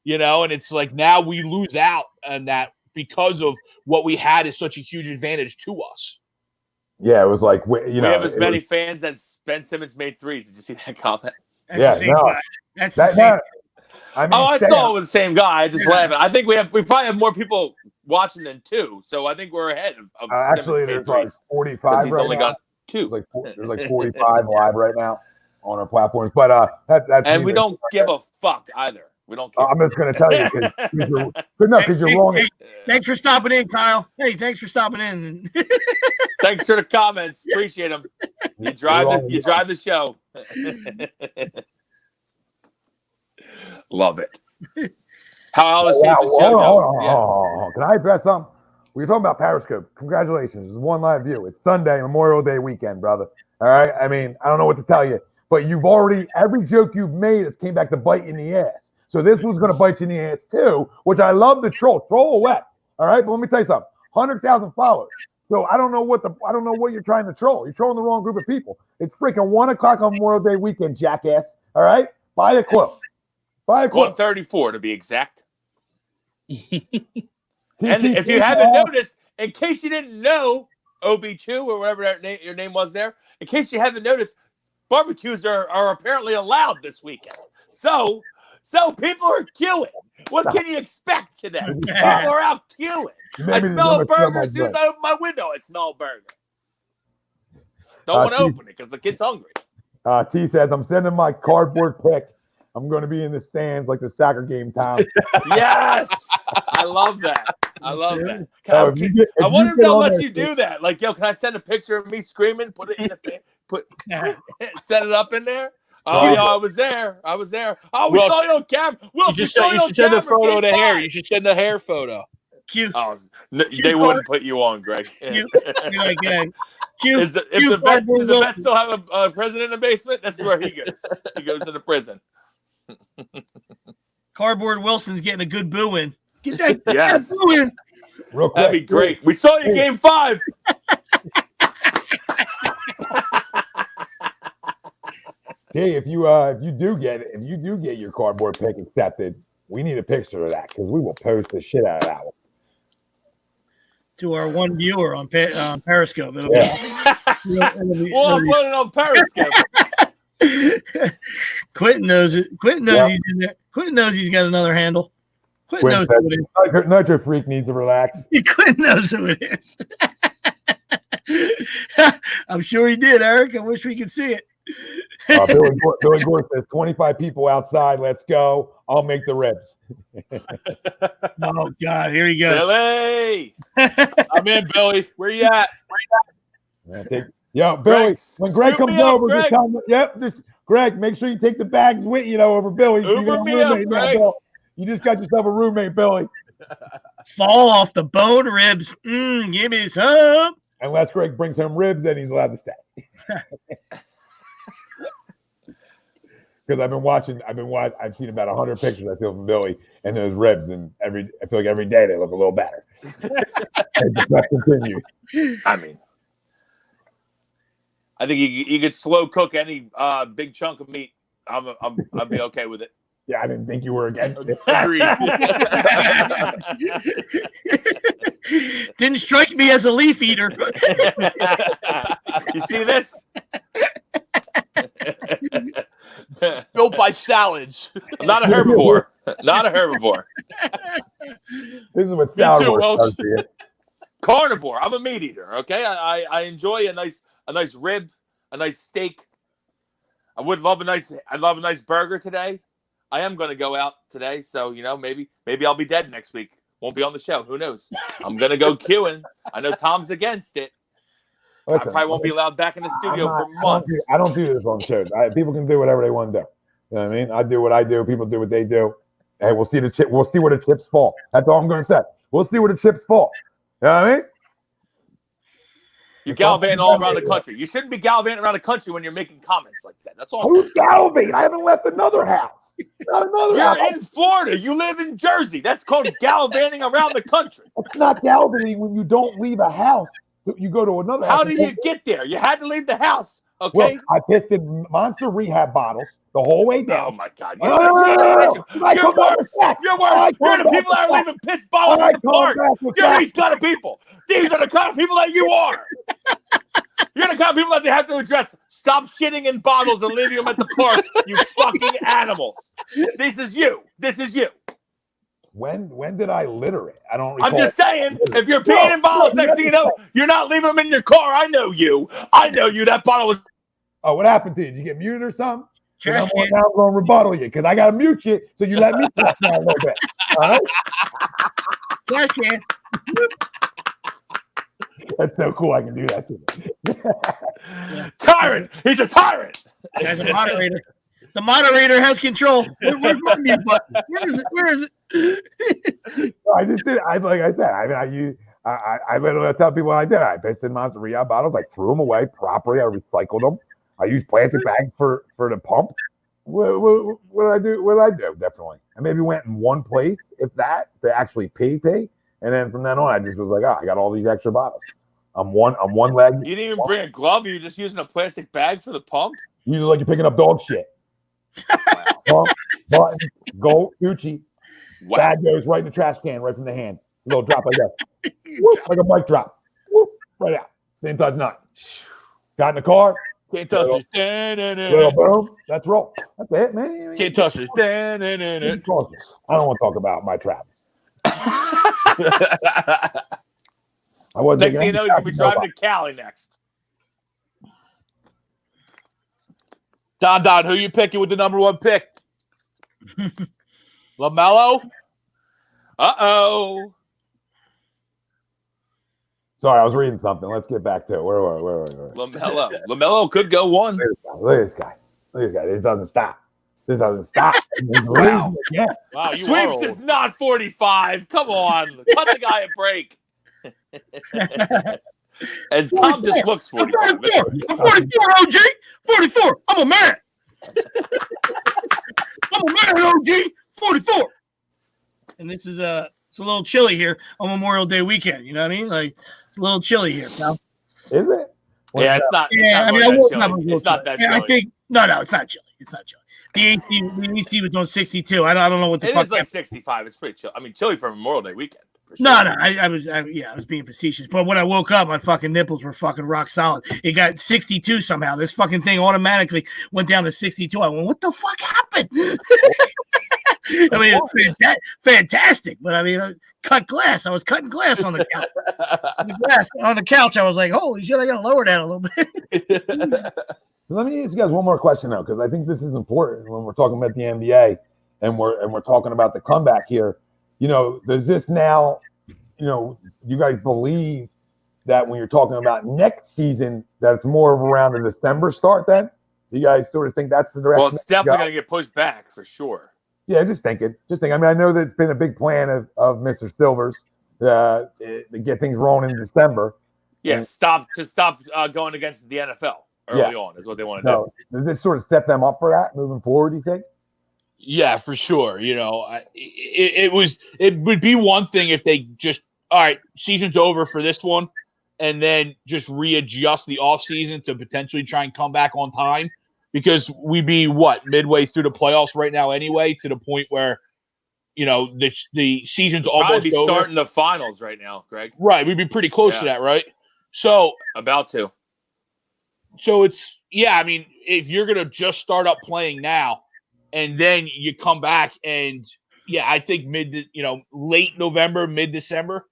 And it's like, now we lose out on that because of what we had is such a huge advantage to us. Yeah, it was like, we have as many fans as Ben Simmons made threes. Did you see that comment? That's the same. I saw it was the same guy. I just laughing. I think we probably have more people watching than two, so I think we're ahead of actually, there's like 45. He's right only now. got two. There's like 45 live right now on our platforms, but that's and we don't give a fuck either. We don't care. I'm just going to tell you because you're wrong. Thanks for stopping in, Kyle. Hey, thanks for stopping in. Thanks for the comments. Appreciate them. You drive the show. Love it. How is this show? Hold on. Can I address something? We're talking about Periscope. Congratulations. It's one live view. It's Sunday, Memorial Day weekend, brother. All right? I mean, I don't know what to tell you, but every joke you've made has came back to bite you in the ass. So this one's going to bite you in the ass too, which I love the troll. Troll away. All right? But let me tell you something. 100,000 followers. So I don't know what you're trying to troll. You're trolling the wrong group of people. It's freaking 1 o'clock on Memorial Day weekend, jackass. All right? Buy a clue. 134 to be exact. And if you haven't noticed, in case you didn't know, OB2 or whatever your name was there, in case you haven't noticed, barbecues are apparently allowed this weekend. So people are queuing. What can you expect today? People are out queuing. I smell a burger as soon as I open my window. I smell a burger. Don't want to open it because the kid's hungry. T says, I'm sending my cardboard pick. I'm going to be in the stands like the soccer game time. Yes. I love that. I wonder if they'll let you do that. Like, yo, can I send a picture of me screaming? Put it in the set it up in there. Oh, yeah, I was there. Oh, we saw you on camera. You should send the photo of the hair. You should send the hair photo. Cute. Oh, they wouldn't put you on, Greg. Does the vet still have a prison in the basement? That's where he goes. He goes into prison. Cardboard Wilson's getting a good boo in. Get that boo in. Real quick. That'd be great. We saw you game 5. Hey, if you do get your cardboard pick accepted, we need a picture of that because we will post the shit out of that one. To our one viewer on Periscope. We'll upload it on Periscope. Quentin knows it. Quentin knows he's in there. Quentin knows he's got another handle. Quentin knows who it is. Nitro Freak needs to relax. Quentin knows who it is. I'm sure he did, Eric. I wish we could see it. Billy Gore says 25 people outside. Let's go. I'll make the ribs. Oh God, here he goes. Billy. I'm in, Billy. Where you at? Yo, Billy, Greg, when Greg scoop comes me up, over, Greg. just tell him, just Greg, make sure you take the bags with you, over Billy. You Uber got a me up, roommate now, Greg. Bill. You just got yourself a roommate, Billy. Fall off the bone ribs. Give me some. Unless Greg brings home ribs, then he's allowed to stay. Because I've seen about 100 pictures I feel from Billy and those ribs, and I feel like every day they look a little better. That continues. I mean, I think you could slow cook any big chunk of meat. I'd be okay with it. Yeah, I didn't think you were against it. Agreed. Didn't strike me as a leaf eater. You see this? Built by salads. I'm not a herbivore. Not a herbivore. This is what Me sour too, does Welch. to you. Carnivore. I'm a meat eater. Okay, I enjoy a nice rib, a nice steak. I love a nice burger today. I am going to go out today, so maybe I'll be dead next week. Won't be on the show. Who knows? I'm going to go queuing. I know Tom's against it. Listen, I probably won't be allowed back in the studio for I months. don't do this on shows. People can do whatever they want to do. You know what I mean? I do what I do. People do what they do. And we'll see We'll see where the chips fall. That's all I'm going to say. We'll see where the chips fall. You know what I mean? You're gallivanting all around the country. You shouldn't be gallivanting around the country when you're making comments like that. That's all. Who's gallivanting? I haven't left another house. Not another house. You're in Florida. You live in Jersey. That's called gallivanting around the country. It's not gallivanting when you don't leave a house. You go to another house. How do you get there? You had to leave the house. Okay. Well, I tested Monster Rehab bottles the whole way down. Oh my God! You're worse. You're worse. You're the people that are leaving piss bottles in the park. You're these kind of people. These are the kind of people that you are. You're the kind of people that they have to address. Stop shitting in bottles and leaving them at the park. You fucking animals. This is you. This is you. When did I litter it? I don't recall. I'm just saying, if you're peeing in bottles, next thing you know, you're not leaving them in your car. I know you. That bottle was. Oh, what happened to you? Did you get muted or something? Trash I'm can. going to rebuttal you because I got to mute you so you let me talk now a little bit. All right? Trash can. That's so cool. I can do that to you. Tyrant. He's a tyrant. As a moderator. The moderator has control. Where's my mute button? Where is it? I just did. Like I said. I literally tell people what I did. I pissed in Monster Rehab bottles. I threw them away properly. I recycled them. I used plastic bags for the pump. What did I do? What did I do? Definitely. I maybe went in one place, if that, to actually pee. And then from then on, I just was like, I got all these extra bottles. I'm one leg. You didn't even bring a glove. You're just using a plastic bag for the pump. Usually like you're picking up dog shit. Pump, button, go, Gucci. Wow. Bag goes right in the trash can, right from the hand. A little drop like that. Whoop, like a mic drop. Whoop, right out. Didn't touch nothing. Got in the car. Can't touch Little this. boom. That's roll. That's it, man. Can't touch this. I don't want to talk about my travels. I wasn't Next thing you know, he's going to be driving to Cali next. Don, who you picking with the number one pick? LaMelo? Uh-oh. Sorry, I was reading something. Let's get back to it. Where were we? LaMelo could go one. Look at this guy. This doesn't stop. Wow. Yeah. Wow, you are Sweeps old. is not 45. Come on. Cut the guy a break. And Tom just looks 45. I'm 44, OG. 44. I'm a man. I'm a man, OG. 44. And this is it's a little chilly here on Memorial Day weekend. You know what I mean? Like it's a little chilly here, pal. Is it? Yeah, it's not. Yeah, I mean, It's not that chilly. I think no, it's not chilly. It's not chilly. The AC was on 62. I don't know what the It fuck. is like 65. It's pretty chill. I mean, chilly for Memorial Day weekend. For sure. No, I was being facetious. But when I woke up, my fucking nipples were fucking rock solid. It got 62 somehow. This fucking thing automatically went down to 62. I went, what the fuck happened? I mean, it's fantastic. But I mean, I cut glass. I was cutting glass on the couch. On the couch, I was like, holy shit, I got to lower that a little bit. So let me ask you guys one more question though, because I think this is important when we're talking about the NBA and we're talking about the comeback here. You know, does this now, you know, you guys believe that when you're talking about next season, that it's more of around the December start then? You guys sort of think that's the direction? Well, it's definitely going to get pushed back for sure. Yeah, just thinking. I mean, I know that it's been a big plan of Mr. Silver's to get things rolling in December. Yeah, stop going against the NFL early on is what they want to do. Does this sort of set them up for that moving forward, you think? Yeah, for sure. You know, it would be one thing if they just, all right, season's over for this one, and then just readjust the offseason to potentially try and come back on time, because we'd be midway through the playoffs right now anyway, to the point where, you know, the season's almost be over. Starting the finals right now, Greg. Right, we'd be pretty close to that, right? So about to. So it's, yeah, I mean, if you're gonna just start up playing now, and then you come back and, yeah, I think late November, mid-December.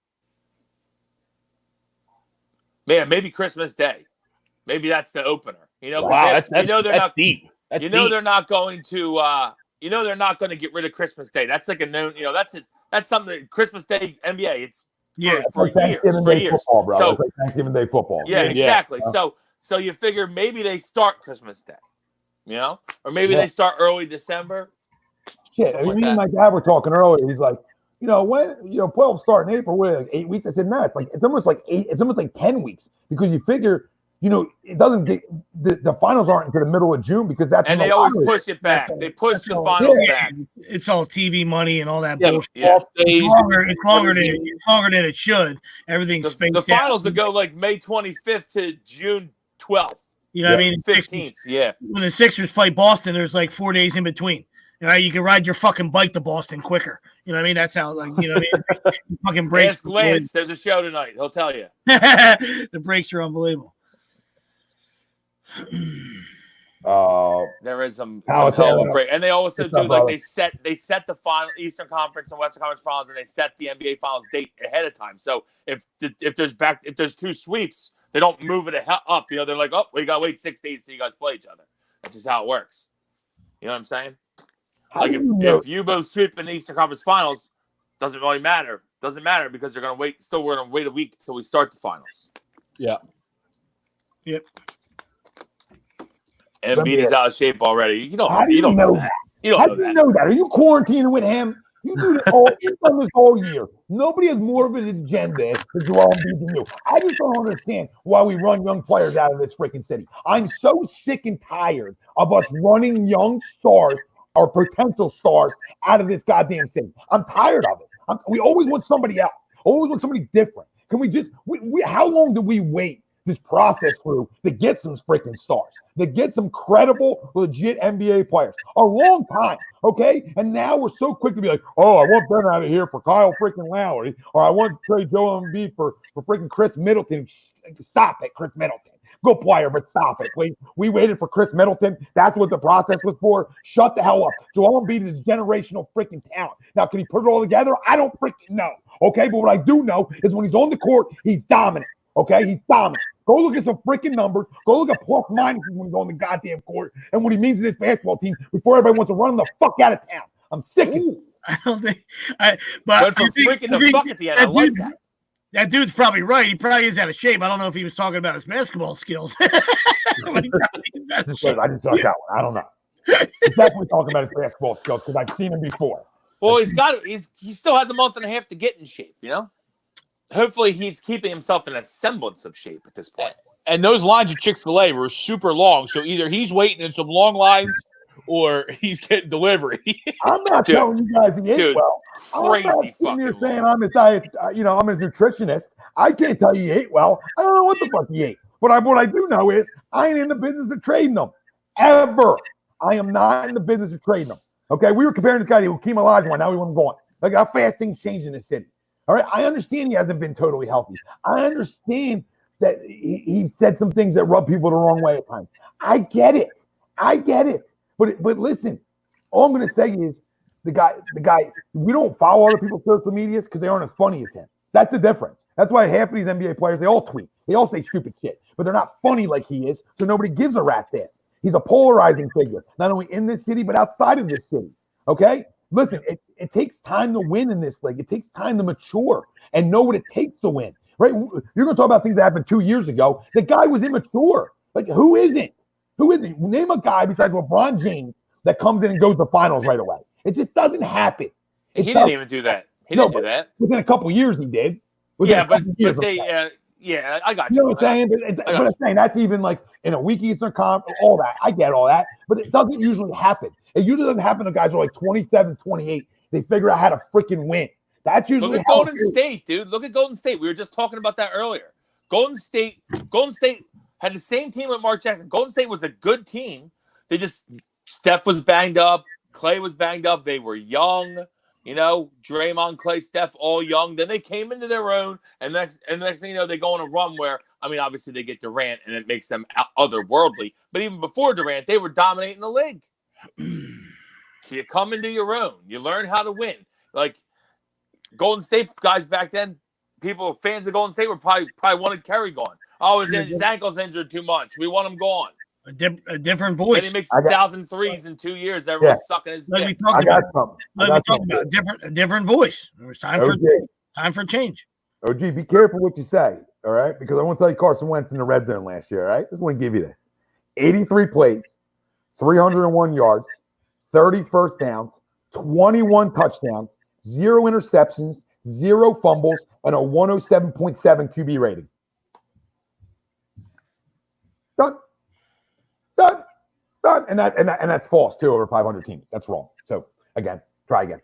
Man, maybe Christmas Day. Maybe that's the opener. You know, wow, that's not deep. That's you know deep. They're not going to they're not going to get rid of Christmas Day. That's like a known, that's something that Christmas Day NBA, it's for years. Football, bro. So it's like Thanksgiving Day football. Yeah, exactly. Yeah. So you figure maybe they start Christmas Day, or maybe they start early December. Shit, I mean, me and my dad were talking earlier. He's like, when 12 start in April, what, like 8 weeks? I said, no, it's almost like 8. It's almost like 10 weeks, because you figure, it doesn't get the finals aren't until the middle of June, because that's and they always push it back. They push the finals back. It's all TV money and all that bullshit. Yeah. It's longer than it should. Everything's spaced out. The finals will go like May 25th to June 12th. You know what I mean? 15th. Yeah. When the Sixers play Boston, there's like 4 days in between. You can ride your fucking bike to Boston quicker. You know what I mean? That's how, fucking breaks. Ask Lance. There's a show tonight. He'll tell you. The breaks are unbelievable. There is some break, and they also do they set the final Eastern Conference and Western Conference finals, and they set the NBA finals date ahead of time. So if there's 2 sweeps, they don't move it up. They're like, oh, we got to wait 6 days till you guys play each other. That's just how it works. You know what I'm saying? Like if you both sweep in the Eastern Conference Finals, doesn't really matter. Doesn't matter because they're gonna wait. Still, we're gonna wait a week till we start the finals. Yeah. Yep. Embiid is out of shape already. You don't know that. You don't How know do you that. know that? Are you quarantining with him? You do this you've done this all year. Nobody has more of an agenda than Joel Embiid than you. I just don't understand why we run young players out of this freaking city. I'm so sick and tired of us running young stars or potential stars out of this goddamn city. I'm tired of it. We always want somebody else. Always want somebody different. Can we just? How long do we wait this process through to get some freaking stars, to get some credible, legit NBA players? A long time, okay? And now we're so quick to be like, oh, I want Ben out of here for Kyle freaking Lowry, or I want to trade Joel Embiid for freaking Chris Middleton. Stop it, Chris Middleton. Good player, but stop it, please. We waited for Chris Middleton. That's what the process was for. Shut the hell up. Joel Embiid is generational freaking talent. Now, can he put it all together? I don't freaking know, okay? But what I do know is when he's on the court, he's dominant, okay? He's dominant. Go look at some freaking numbers. Go look at plus minuses when he's on the goddamn court and what he means to this basketball team before everybody wants to run him the fuck out of town. I'm sick of it. I don't think. But for freaking the fuck at the end, I like that. That dude's probably right. He probably is out of shape. I don't know if he was talking about his basketball skills. I just sucked that one. I don't know. He's definitely talking about his basketball skills because I've seen him before. Well, he still has a month and a half to get in shape, Hopefully he's keeping himself in a semblance of shape at this point. And those lines of Chick-fil-A were super long. So either he's waiting in some long lines or he's getting delivery. I'm not telling you guys he ate well. Crazy fucking. You're saying I'm his diet, I'm his nutritionist. I can't tell you he ate well. I don't know what the fuck he ate. But what I do know is I ain't in the business of trading them. Ever. I am not in the business of trading them. Okay, we were comparing this guy to Hakeem Olajuwon. Now he wasn't going. Like how fast things change in the city. All right, I understand he hasn't been totally healthy. I understand that he said some things that rub people the wrong way at times. I get it. But listen, all I'm going to say is the guy. We don't follow other people's social medias because they aren't as funny as him. That's the difference. That's why half of these NBA players, they all tweet. They all say stupid shit, but they're not funny like he is, so nobody gives a rat's ass. He's a polarizing figure, not only in this city, but outside of this city. Okay? Listen, it takes time to win in this league. It takes time to mature and know what it takes to win, right? You're going to talk about things that happened 2 years ago. The guy was immature. Like, who isn't? Who isn't? Name a guy besides LeBron James that comes in and goes to finals right away. It just doesn't happen. He didn't even do that. He didn't do that. Within a couple years, he did. Yeah, but they, yeah, I got you. You know what I'm saying? But I'm saying that's even like in a weak Eastern Conference, all that. I get all that, but it doesn't usually happen. It usually doesn't happen to guys who are like 27, 28. They figure out how to freaking win. That's usually look at Golden State, dude. Look at Golden State. We were just talking about that earlier. Golden State had the same team with Mark Jackson. Golden State was a good team. They just Steph was banged up, Clay was banged up. They were young. You know, Draymond, Clay, Steph, all young. Then they came into their own, and the next thing you know, they go on a run where, I mean, obviously they get Durant, and it makes them otherworldly. But even before Durant, they were dominating the league. You come into your own. You learn how to win. Like, Golden State guys back then, fans of Golden State were probably wanted Curry gone. Oh, his ankle's injured too much. We want him gone. A different voice. And he makes 1,000 threes in 2 years. Everyone's sucking his dick. I got something. A different voice. It was time for change. OG, be careful what you say, all right? Because I want to tell you Carson Wentz in the red zone last year, all right? Just want to give you this. 83 plays, 301 yards, 30 first downs, 21 touchdowns, 0 interceptions, 0 fumbles, and a 107.7 QB rating. Done. And that's false too. Over 500 teams, that's wrong. So again, try again,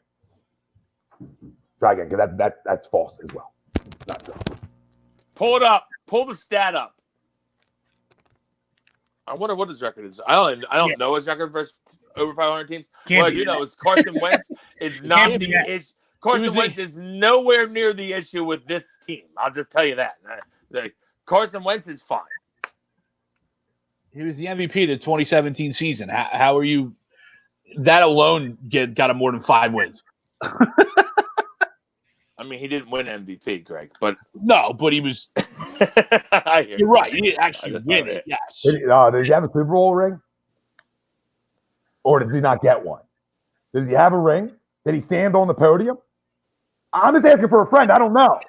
because that's false as well. Not true. Pull it up. Pull the stat up. I wonder what his record is. I don't know his record versus over 500 teams. What I do know is Carson Wentz is not the issue. Carson Wentz is nowhere near the issue with this team. I'll just tell you that. Carson Wentz is fine. He was the MVP of the 2017 season. How are you? That alone got him more than 5 wins. I mean, he didn't win MVP, Greg, but but he was. You're right. He didn't actually win it. Yes. Did he have a Super Bowl ring, or did he not get one? Does he have a ring? Did he stand on the podium? I'm just asking for a friend. I don't know.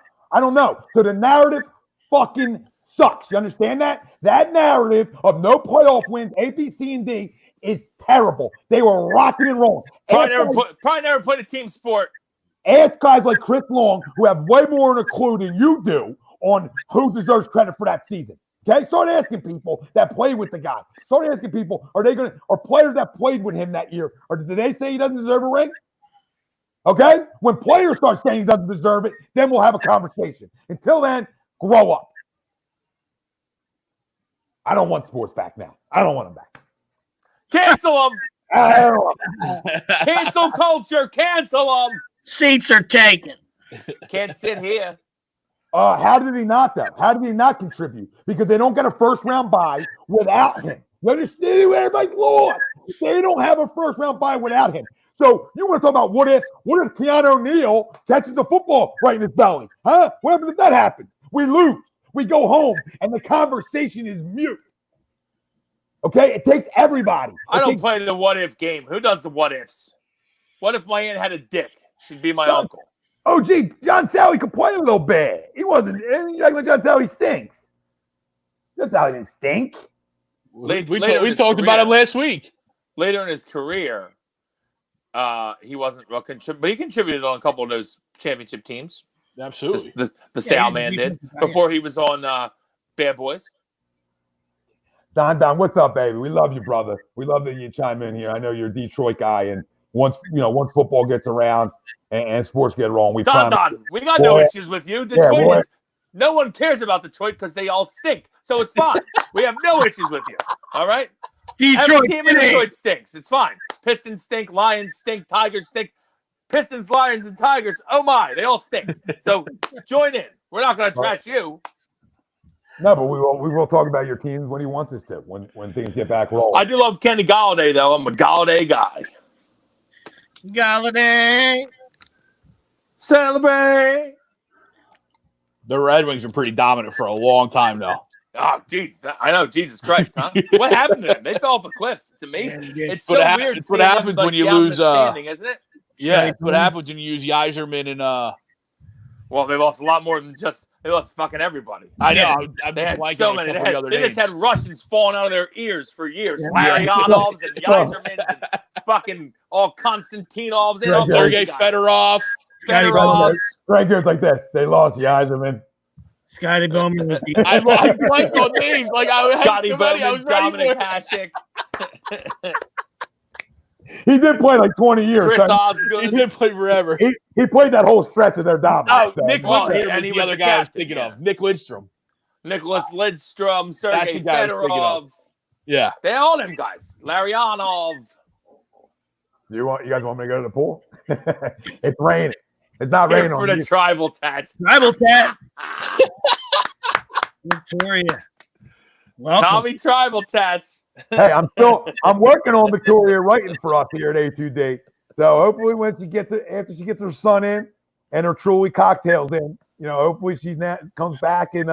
So the narrative fucking sucks. You understand that? That narrative of no playoff wins, A, B, C, and D, is terrible. They were rocking and rolling. Probably never played a team sport. Ask guys like Chris Long, who have way more in a clue than you do on who deserves credit for that season. Okay? Start asking people that played with the guy. Start asking people, are players that played with him that year, or did they say he doesn't deserve a ring? Okay? When players start saying he doesn't deserve it, then we'll have a conversation. Until then, grow up. I don't want sports back now. I don't want them back. Cancel them. Cancel culture. Cancel them. Seats are taken. Can't sit here. How did he not, though? How did he not contribute? Because they don't get a first-round bye without him. You understand? Everybody's lost. They don't have a first-round bye without him. So you want to talk about what if Keanu O'Neal catches the football right in his belly? Huh? What happens if that happens? We lose. We go home, and the conversation is mute. Okay? It takes everybody. I don't play the what-if game. Who does the what-ifs? What if my aunt had a dick? She'd be my uncle. Oh, gee, John Sally could play a little bit. He wasn't. Like John Sally stinks. John Sally didn't stink. We talked about him last week. Later in his career, he wasn't well contributed, but he contributed on a couple of those championship teams. Absolutely. The Sal man did before he was on Bad Boys. Don, what's up, baby? We love you, brother. We love that you chime in here. I know you're a Detroit guy, and once football gets around and sports get wrong, we Don, we got no issues with you. Detroit no one cares about Detroit because they all stink. So it's fine. We have no issues with you. All right? Every team in Detroit stinks. It's fine. Pistons stink, Lions stink, Tigers stink. Pistons, Lions, and Tigers, oh my, they all stink. So join in. We're not going to trash you. No, but we will talk about your teams when he wants us to, when things get back rolling. I do love Kenny Galladay, though. I'm a Galladay guy. Galladay. Celebrate. The Red Wings were pretty dominant for a long time, though. Oh, geez. I know. Jesus Christ, huh? What happened to them? They fell off a cliff. It's amazing. Yeah, It's so weird. It's what seeing happens them, when you down lose. the standing, isn't it? Yeah, it's what happens when you use Yzerman and. Well, they lost a lot more than just. They lost fucking everybody. I know. Yeah. I'm They just had blanking so on a many. couple of the other They just names. had Russians falling out of their ears for years. Yeah. Larionovs and Yzermans and fucking all Konstantinovs. They had all Sergei kinds of guys. Fedorov. Fedorovs. Greg goes like this. They lost Yzerman. Scotty Bowman was the I blanked on names. Like I had Scotty so many, I Bowman, was ready Dominic for it. Hasek, He did play like 20 years. Chris so He Osgood. did play forever. he played that whole stretch of their dominance. Oh, Nick Well, Lidstrom and he was the was other the guy I was captain, thinking yeah. of. Nick Lidstrom. Nicholas Lidstrom, That's Sergei the guy I was thinking of. Fedorov. Yeah. They all them guys. Larionov. You guys want me to go to the pool? It's raining. It's not Here raining for on the you. tribal tats. Tribal Tat. Victoria. Welcome. Tommy Tribal Tats. Hey, I'm working on Victoria writing for us here at A2D. So hopefully when after she gets her son in and her Truly cocktails in, hopefully she comes back and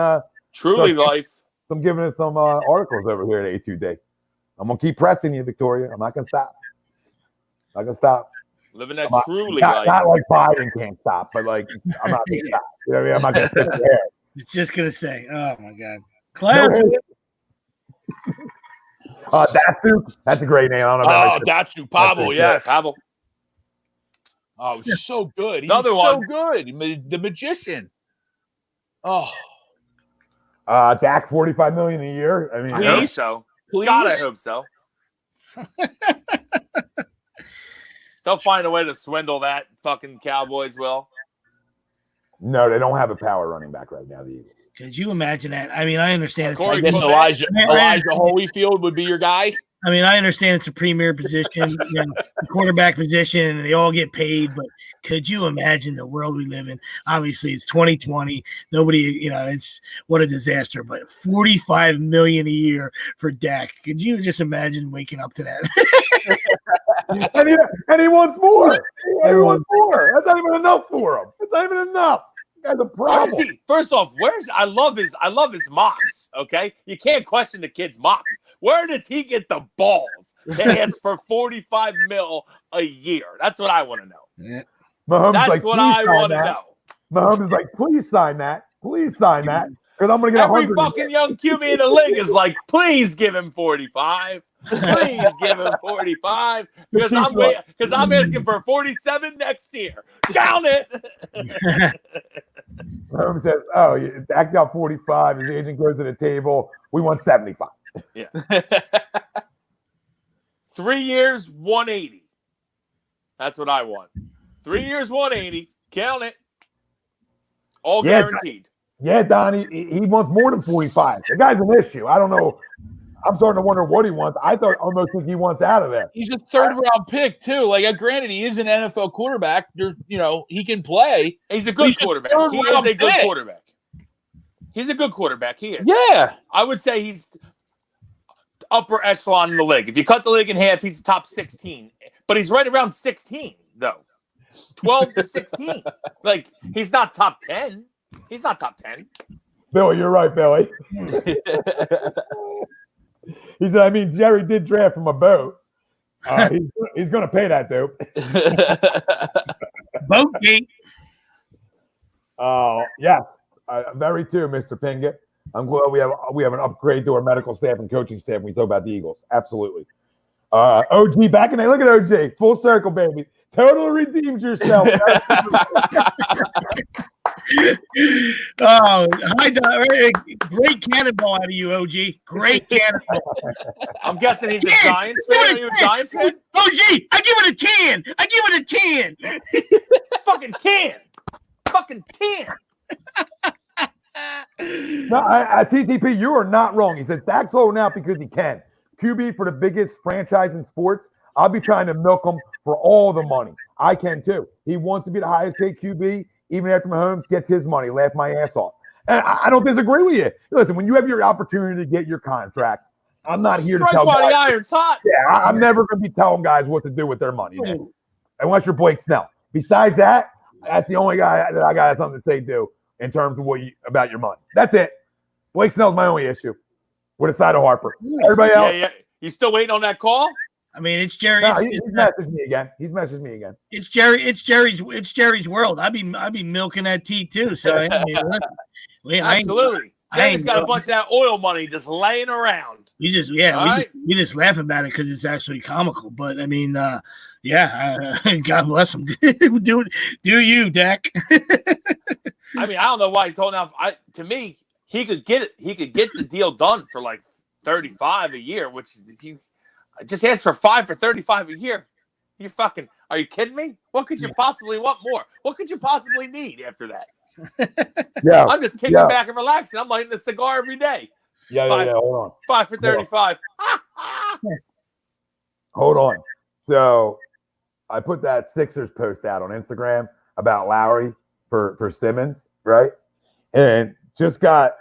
Truly So- life. I'm giving us some articles over here at A2D. I'm gonna keep pressing you, Victoria. I'm not gonna stop. Not gonna stop. Living that I'm not- truly Not life. like Biden can't stop, but like I'm not gonna stop. You know what I mean? I'm not gonna sit there. was just gonna say, oh my God, No Clowns. hate. Datsu, that's a great name. I don't know. Oh, If that Datsu Pavel, That's yes. Pavel. Oh, he's so good. He's Another so one. good. The magician. Oh, Dak $45 million a year. I mean, I hope Please? so. please. God, I hope so. They'll find a way to swindle that fucking Cowboys will. no, they don't have a power running back right now. The Eagles. Could you imagine that? I mean, I understand. It's Corey I guess Clement. Elijah Holyfield would be your guy. I mean, I understand it's a premier position, the quarterback position, and they all get paid. But could you imagine the world we live in? Obviously, it's 2020. Nobody, it's what a disaster. But $45 million a year for Dak. Could you just imagine waking up to that? and he wants more. He wants more. That's not even enough for him. It's not even enough. That's a Where is problem. he? First off, I love his mocks. Okay, you can't question the kid's mocks. Where does he get the balls to ask for 45 mil a year? That's what I want to know. Mahomes That's like, what please I sign want to that. know. Mahomes is like, please sign that. Please sign that. Because I'm going to get Every 100. fucking young QB in the league is like, please give him 45. Please give him 45 because I'm asking for 47 next year. Count it. Mahomes says, oh, Dak's got 45. His agent goes to the table. We want 75. 3 years, 180. That's what I want. 3 years, 180. Count it. All Yeah, guaranteed. Yeah, Donnie, he wants more than 45. The guy's an issue. I don't know. I'm starting to wonder what he wants. I thought almost think he wants out of there. He's a third-round pick too. Like, granted, he is an NFL quarterback. There's, he can play. He's a good He's a quarterback. third He is round a good pick. quarterback. He's a good quarterback. He is. Yeah. I would say he's upper echelon in the league. If you cut the league in half, he's top 16. But he's right around 16, though. 12 to 16. Like, he's not top 10. He's not top 10. Billy, you're right, Billy. He said, I mean, Jerry did draft from a boat. He's going to pay that, dope. Boatgate. Yeah, very true, Mr. Pingett. I'm glad we have an upgrade to our medical staff and coaching staff when we talk about the Eagles. Absolutely. OG back in there. Look at OG. Full circle, baby. Totally redeemed yourself. Oh, hi, great cannonball out of you, OG. Great cannonball. I'm guessing he's a Giants fan. Are you a Giants fan? OG, I give it a 10. I give it a 10. Fucking 10. Fucking 10. No, TTP, you are not wrong. He says Dak's holding out because he can. QB for the biggest franchise in sports. I'll be trying to milk him for all the money. I can too. He wants to be the highest paid QB, even after Mahomes gets his money. Laugh my ass off. And I don't disagree with you. Listen, when you have your opportunity to get your contract, I'm not here to Strike tell while the guys. iron's hot. Yeah, I'm never going to be telling guys what to do with their money. Man. unless you're Blake Snell. Besides that, that's the only guy that I got something to say to in terms of about your money. That's it. Blake Snell's my only issue with a side of Harper. Everybody else. Yeah. You still waiting on that call? I mean, it's Jerry. No, he's messaged me again. It's Jerry. It's Jerry's world. I'd be milking that tea too. So I mean, absolutely. Jerry's got a bunch of that oil money just laying around. We just laugh about it because it's actually comical. But I mean, God bless him. do you, Dak? I mean, I don't know why he's holding out. To me, he could get it. He could get the deal done for like $35 a year, which he just asked for $5 for $35 a year. Are you kidding me? What could you possibly want more? What could you possibly need after that? Yeah, I'm just kicking back and relaxing. I'm lighting a cigar every day. Yeah. Hold on. $5 for $35. Hold on. So I put that Sixers post out on Instagram about Lowry for Simmons, right? And just got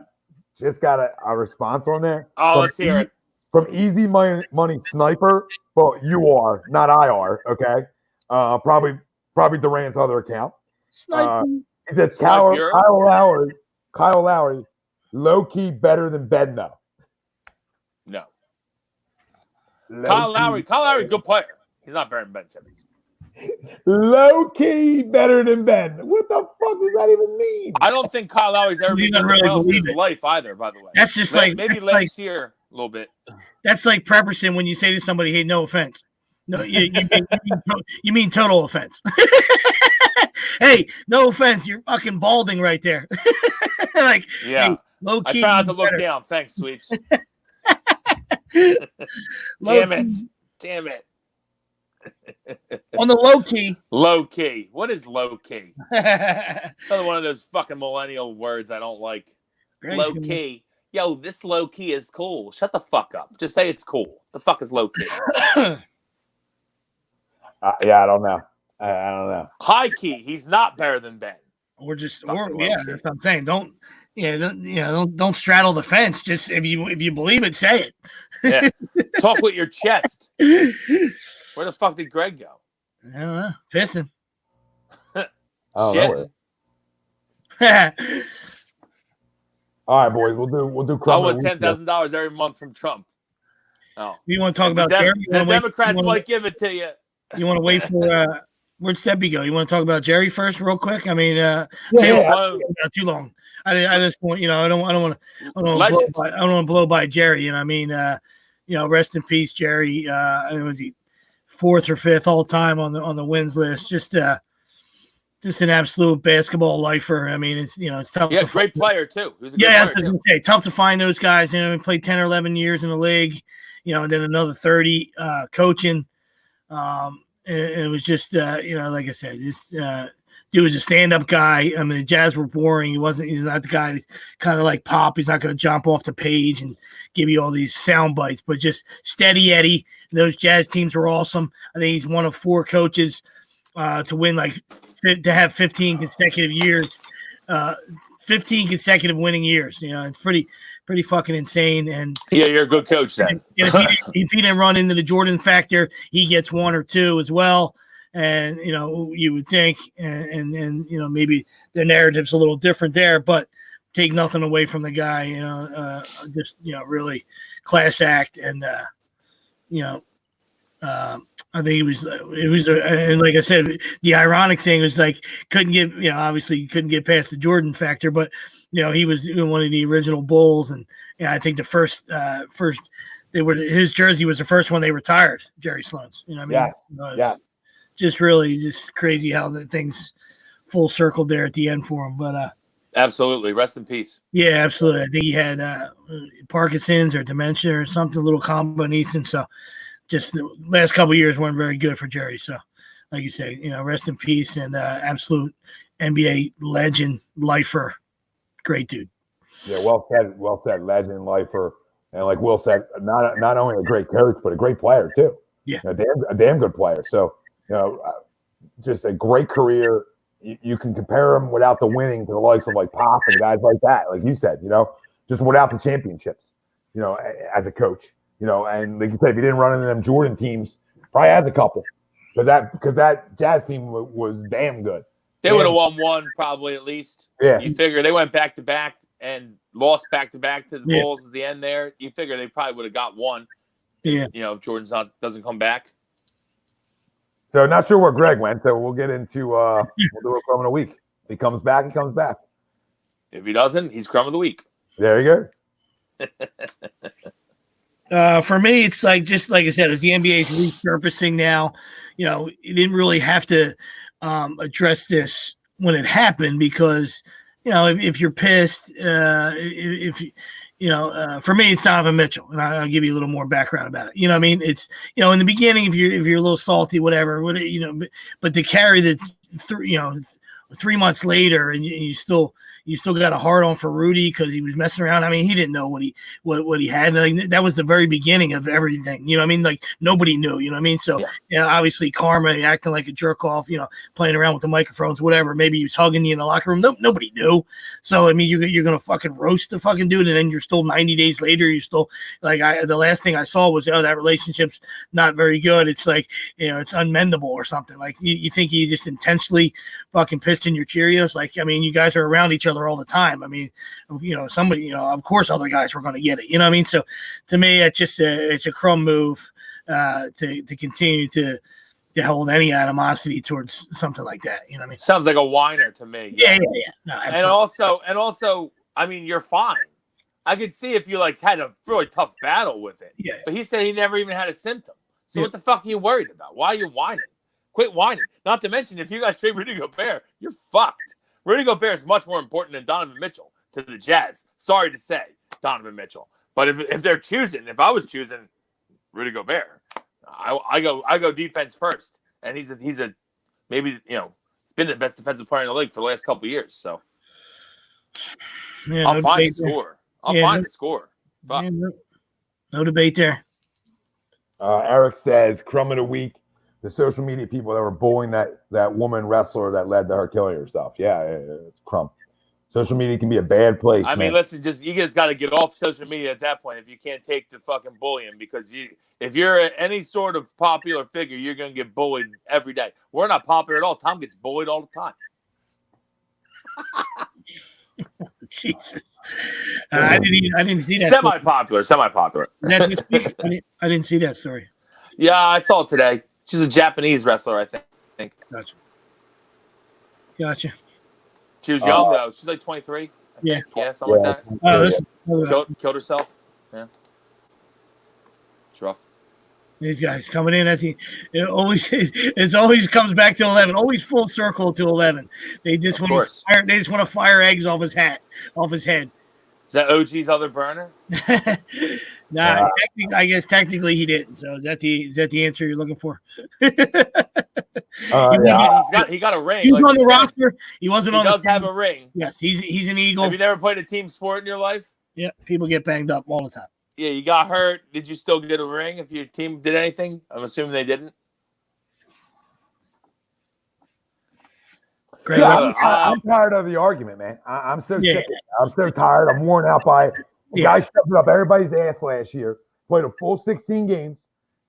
a response on there. Oh, let's hear it. From Easy Money Sniper. Well, you are, not I are, okay? Probably Durant's other account. He says Kyle Lowry, low-key better than Bedno. No. Kyle Lowry, good player. He's not better than Ben Simmons. Low-key better than Ben. What the fuck does that even mean? I don't think Kyle Lowry's ever been in his life either, by the way. That's just maybe last year a little bit. That's like Prepperson when you say to somebody, hey, no offense. No, you mean total offense. Hey, no offense, you're fucking balding right there. Like, yeah. Hey, low key. I try not to look down. Thanks, Sweeps. Damn it. On the low key. Low key. What is low key? Another one of those fucking millennial words I don't like. Low key. Yo, this low key is cool. Shut the fuck up. Just say it's cool. The fuck is low key? I don't know. I don't know. High key. He's not better than Ben. That's what I'm saying. Don't straddle the fence. Just if you believe it, say it. Yeah. Talk with your chest. Where the fuck did Greg go? I don't know. Pissing. Shit. All right, boys. We'll do. I want $10,000 every month from Trump. Oh, you want to talk about the Democrats might give it to you. You want to wait for where'd Steppy go? You want to talk about Jerry first, real quick? I mean, not too long. I just want I don't want to blow by Jerry. I mean, rest in peace, Jerry. Was he 4th or 5th all time on the wins list? Just an absolute basketball lifer. I mean, it's tough. Yeah, great player too. He was a good player too. Tough to find those guys. He played 10 or 11 years in the league. And then another 30 coaching. It was just, like I said, this dude was a stand-up guy. I mean, the Jazz were boring. He's not the guy that's kind of like Pop. He's not going to jump off the page and give you all these sound bites, but just steady Eddie. Those Jazz teams were awesome. I think he's one of 4 coaches to win, to have 15 consecutive years, 15 consecutive winning years. It's pretty fucking insane. And yeah, you're a good coach then. And if he didn't run into the Jordan factor, he gets 1 or 2 as well. And you would think, and maybe the narrative's a little different there, but take nothing away from the guy. Just really class act, and I think it was, and like I said, the ironic thing was obviously you couldn't get past the Jordan factor, but he was one of the original Bulls, and I think the first his jersey was the first one they retired, Jerry Sloan's. Just really just crazy how the things full circled there at the end for him, but absolutely, rest in peace. Yeah, absolutely. I think he had Parkinson's or dementia or something, a little combination. So just the last couple of years weren't very good for Jerry. So, like you say, rest in peace, and absolute NBA legend, lifer, great dude. Yeah, well said, legend, lifer, and like Will said, not only a great coach but a great player too. Yeah, a damn good player. So just a great career. You can compare him without the winning to the likes of like Pop and guys like that, like you said. Just without the championships. As a coach. And like you said, if he didn't run into them Jordan teams, probably has a couple. because that Jazz team was damn good. They would have won one probably at least. Yeah. You figure they went back to back and lost back to back to the Yeah. Bulls at the end there. You figure they probably would have got one. Yeah. You know, if Jordan's doesn't come back. So not sure where Greg went. So we'll get into we'll do a crumb of the week. If he comes back, he comes back. If he doesn't, he's crumb of the week. There you go. For me, it's like just like I said, as the NBA is resurfacing now, you know, you didn't really have to address this when it happened because, you know, if you're pissed, if you know, for me, it's Donovan Mitchell, and I'll give you a little more background about it. You know what I mean? It's, you know, in the beginning, if you're a little salty, whatever, you know, but to carry the 3 months later, and you still got a hard on for Rudy because he was messing around. I mean, he didn't know what he had. Like, that was the very beginning of everything. You know what I mean? Like nobody knew. You know what I mean? So yeah, obviously karma, acting like a jerk off. You know, playing around with the microphones, whatever. Maybe he was hugging you in the locker room. Nobody knew. So I mean, you're gonna fucking roast the fucking dude, and then you're still 90 days later. You're still like the last thing I saw was that relationship's not very good. It's like, you know, it's unmendable or something. Like you think he just intentionally fucking pissed in your Cheerios? Like, I mean, you guys are around each other all the time. I mean, you know, somebody, you know, of course other guys were going to get it. You know what I mean? So to me, it's just it's a crumb move to continue to hold any animosity towards something like that. You know what I mean? Sounds like a whiner to me. Yeah. No, and also, I mean, you're fine. I could see if you like had a really tough battle with it. Yeah. But he said he never even had a symptom. So what the fuck are you worried about? Why are you whining? Quit whining. Not to mention, if you guys trade Rudy Gobert, you're fucked. Rudy Gobert is much more important than Donovan Mitchell to the Jazz. Sorry to say, Donovan Mitchell. But if they're choosing, if I was choosing Rudy Gobert, I go defense first. And he's a maybe, you know, been the best defensive player in the league for the last couple of years. So yeah, I'll find the score. I'll find the score. Yeah, no debate there. Eric says, crumb of the week. The social media people that were bullying that woman wrestler that led to her killing herself. Yeah, it's crumb. Social media can be a bad place. I mean, listen, you just got to get off social media at that point if you can't take the fucking bullying, because if you're any sort of popular figure, you're going to get bullied every day. We're not popular at all. Tom gets bullied all the time. Jesus, I didn't see that. Semi-popular. I didn't see that story. Yeah, I saw it today. She's a Japanese wrestler, I think. Gotcha. She was young though. She's like 23. I think. Yeah, something like that. Killed herself. Yeah. It's rough. These guys coming in it always comes back to 11. Always full circle to 11. They just want to fire eggs off his head. Is that OG's other burner? Nah, I guess technically he didn't. So is that the answer you're looking for? He got a ring. He was on the roster. He wasn't on. He does have a ring. Yes, he's an Eagle. Have you never played a team sport in your life? Yeah, people get banged up all the time. Yeah, you got hurt. Did you still get a ring if your team did anything? I'm assuming they didn't. Great. Yeah, I'm tired of the argument, man. I'm so sick of it. I'm so tired. I'm worn out by it. The guy shoved up everybody's ass last year. Played a full 16 games.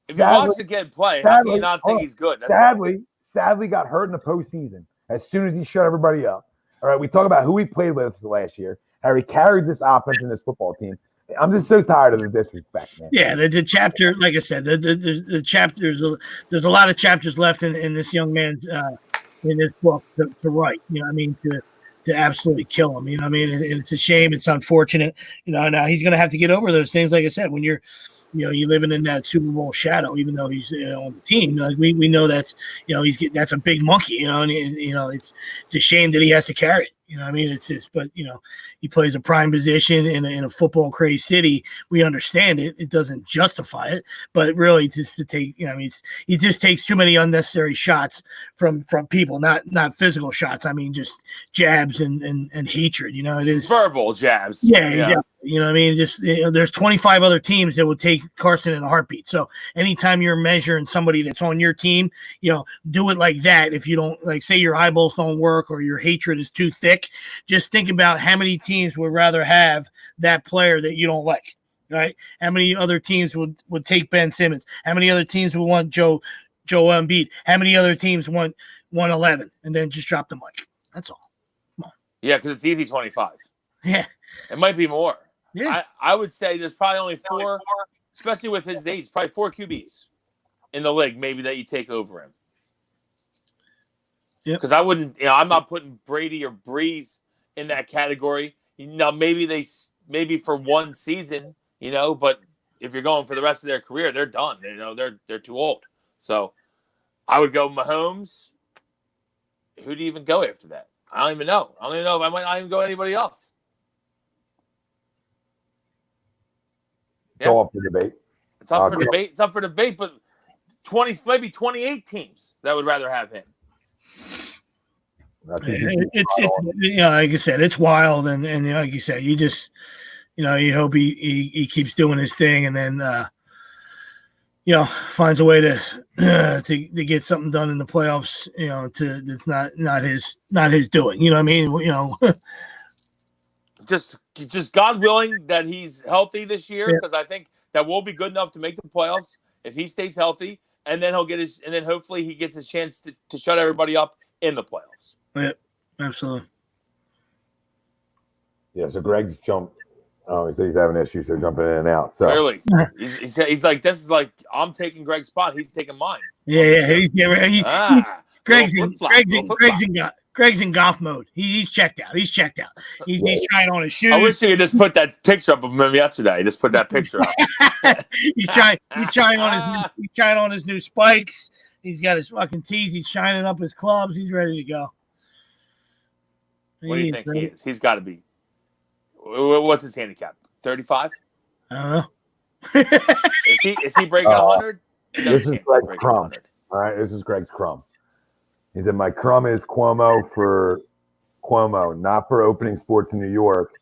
If you watch the kid play, how can you not think he's good? Sadly got hurt in the postseason as soon as he shut everybody up. All right, we talk about who he played with last year, how he carried this offense and this football team. I'm just so tired of the disrespect, man. Yeah, the chapter, like I said, the chapters. There's a lot of chapters left in this young man's in this book to write. You know what I mean? To absolutely kill him. You know what I mean? And it's a shame. It's unfortunate. You know, now he's going to have to get over those things. Like I said, when you're living in that Super Bowl shadow, even though he's on the team, like we know that's, that's a big monkey, and it's a shame that he has to carry it. You know what I mean? It's just, but he plays a prime position in a football crazy city. We understand it. It doesn't justify it, but really just to take, he just takes too many unnecessary shots from people, not physical shots. I mean, just jabs and hatred, it is verbal jabs. Yeah. Exactly. You know what I mean? Just, there's 25 other teams that would take Carson in a heartbeat. So anytime you're measuring somebody that's on your team, do it like that. If you don't, like, say your eyeballs don't work or your hatred is too thick, just think about how many teams would rather have that player that you don't like, right? How many other teams would take Ben Simmons? How many other teams would want Joe Joel Embiid. How many other teams won 11 and then just dropped the mic? That's all. Yeah, because it's easy 25. Yeah. It might be more. Yeah. I would say there's probably only 4, especially with his age, probably 4 QBs in the league maybe that you take over him. Yeah. Because I wouldn't, I'm not putting Brady or Breeze in that category. Maybe for one season, but if you're going for the rest of their career, they're done. They're too old. So I would go Mahomes. Who do you even go after that? I don't even know. I don't even know if I might not even go anybody else. It's all up for debate. It's up for debate. It's up for debate, but maybe 28 teams that would rather have him. It's like I said, it's wild, and like you said, you just you hope he keeps doing his thing, and then finds a way to get something done in the playoffs. That's not his doing. You know what I mean? Just God willing that he's healthy this year, because I think that will be good enough to make the playoffs if he stays healthy, and then hopefully he gets a chance to shut everybody up in the playoffs. Yeah, absolutely. Yeah, so Greg's jumped. Oh, he said he's having issues, so jumping in and out. So clearly, he's like, this is like I'm taking Greg's spot. He's taking mine. Greg's in golf mode. He's checked out. He's trying on his shoes. I wish you could just put that picture up of him yesterday. Just put that picture up. He's trying on his new spikes. He's got his fucking tees. He's shining up his clubs. He's ready to go. What do you think he is? He's got to be. What's his handicap? 35? I don't know. Is he breaking 100? This is Greg's crumb. All right, this is Greg's crumb. He said, my crumb is Cuomo for Cuomo, not for opening sports in New York.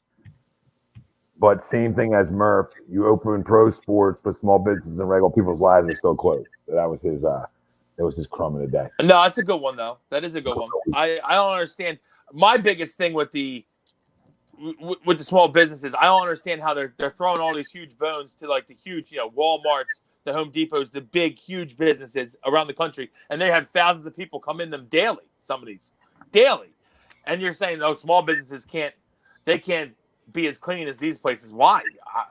But same thing as Murph. You open pro sports, but small businesses and regular people's lives are still closed. So that was his crumb of the day. No, that's a good one though. That is a good one. I don't understand. My biggest thing with the small businesses, I don't understand how they're throwing all these huge bones to like the huge, Walmarts, the Home Depots, the big, huge businesses around the country, and they have thousands of people come in them daily. Some of these daily, and you're saying, oh, small businesses can't be as clean as these places. Why?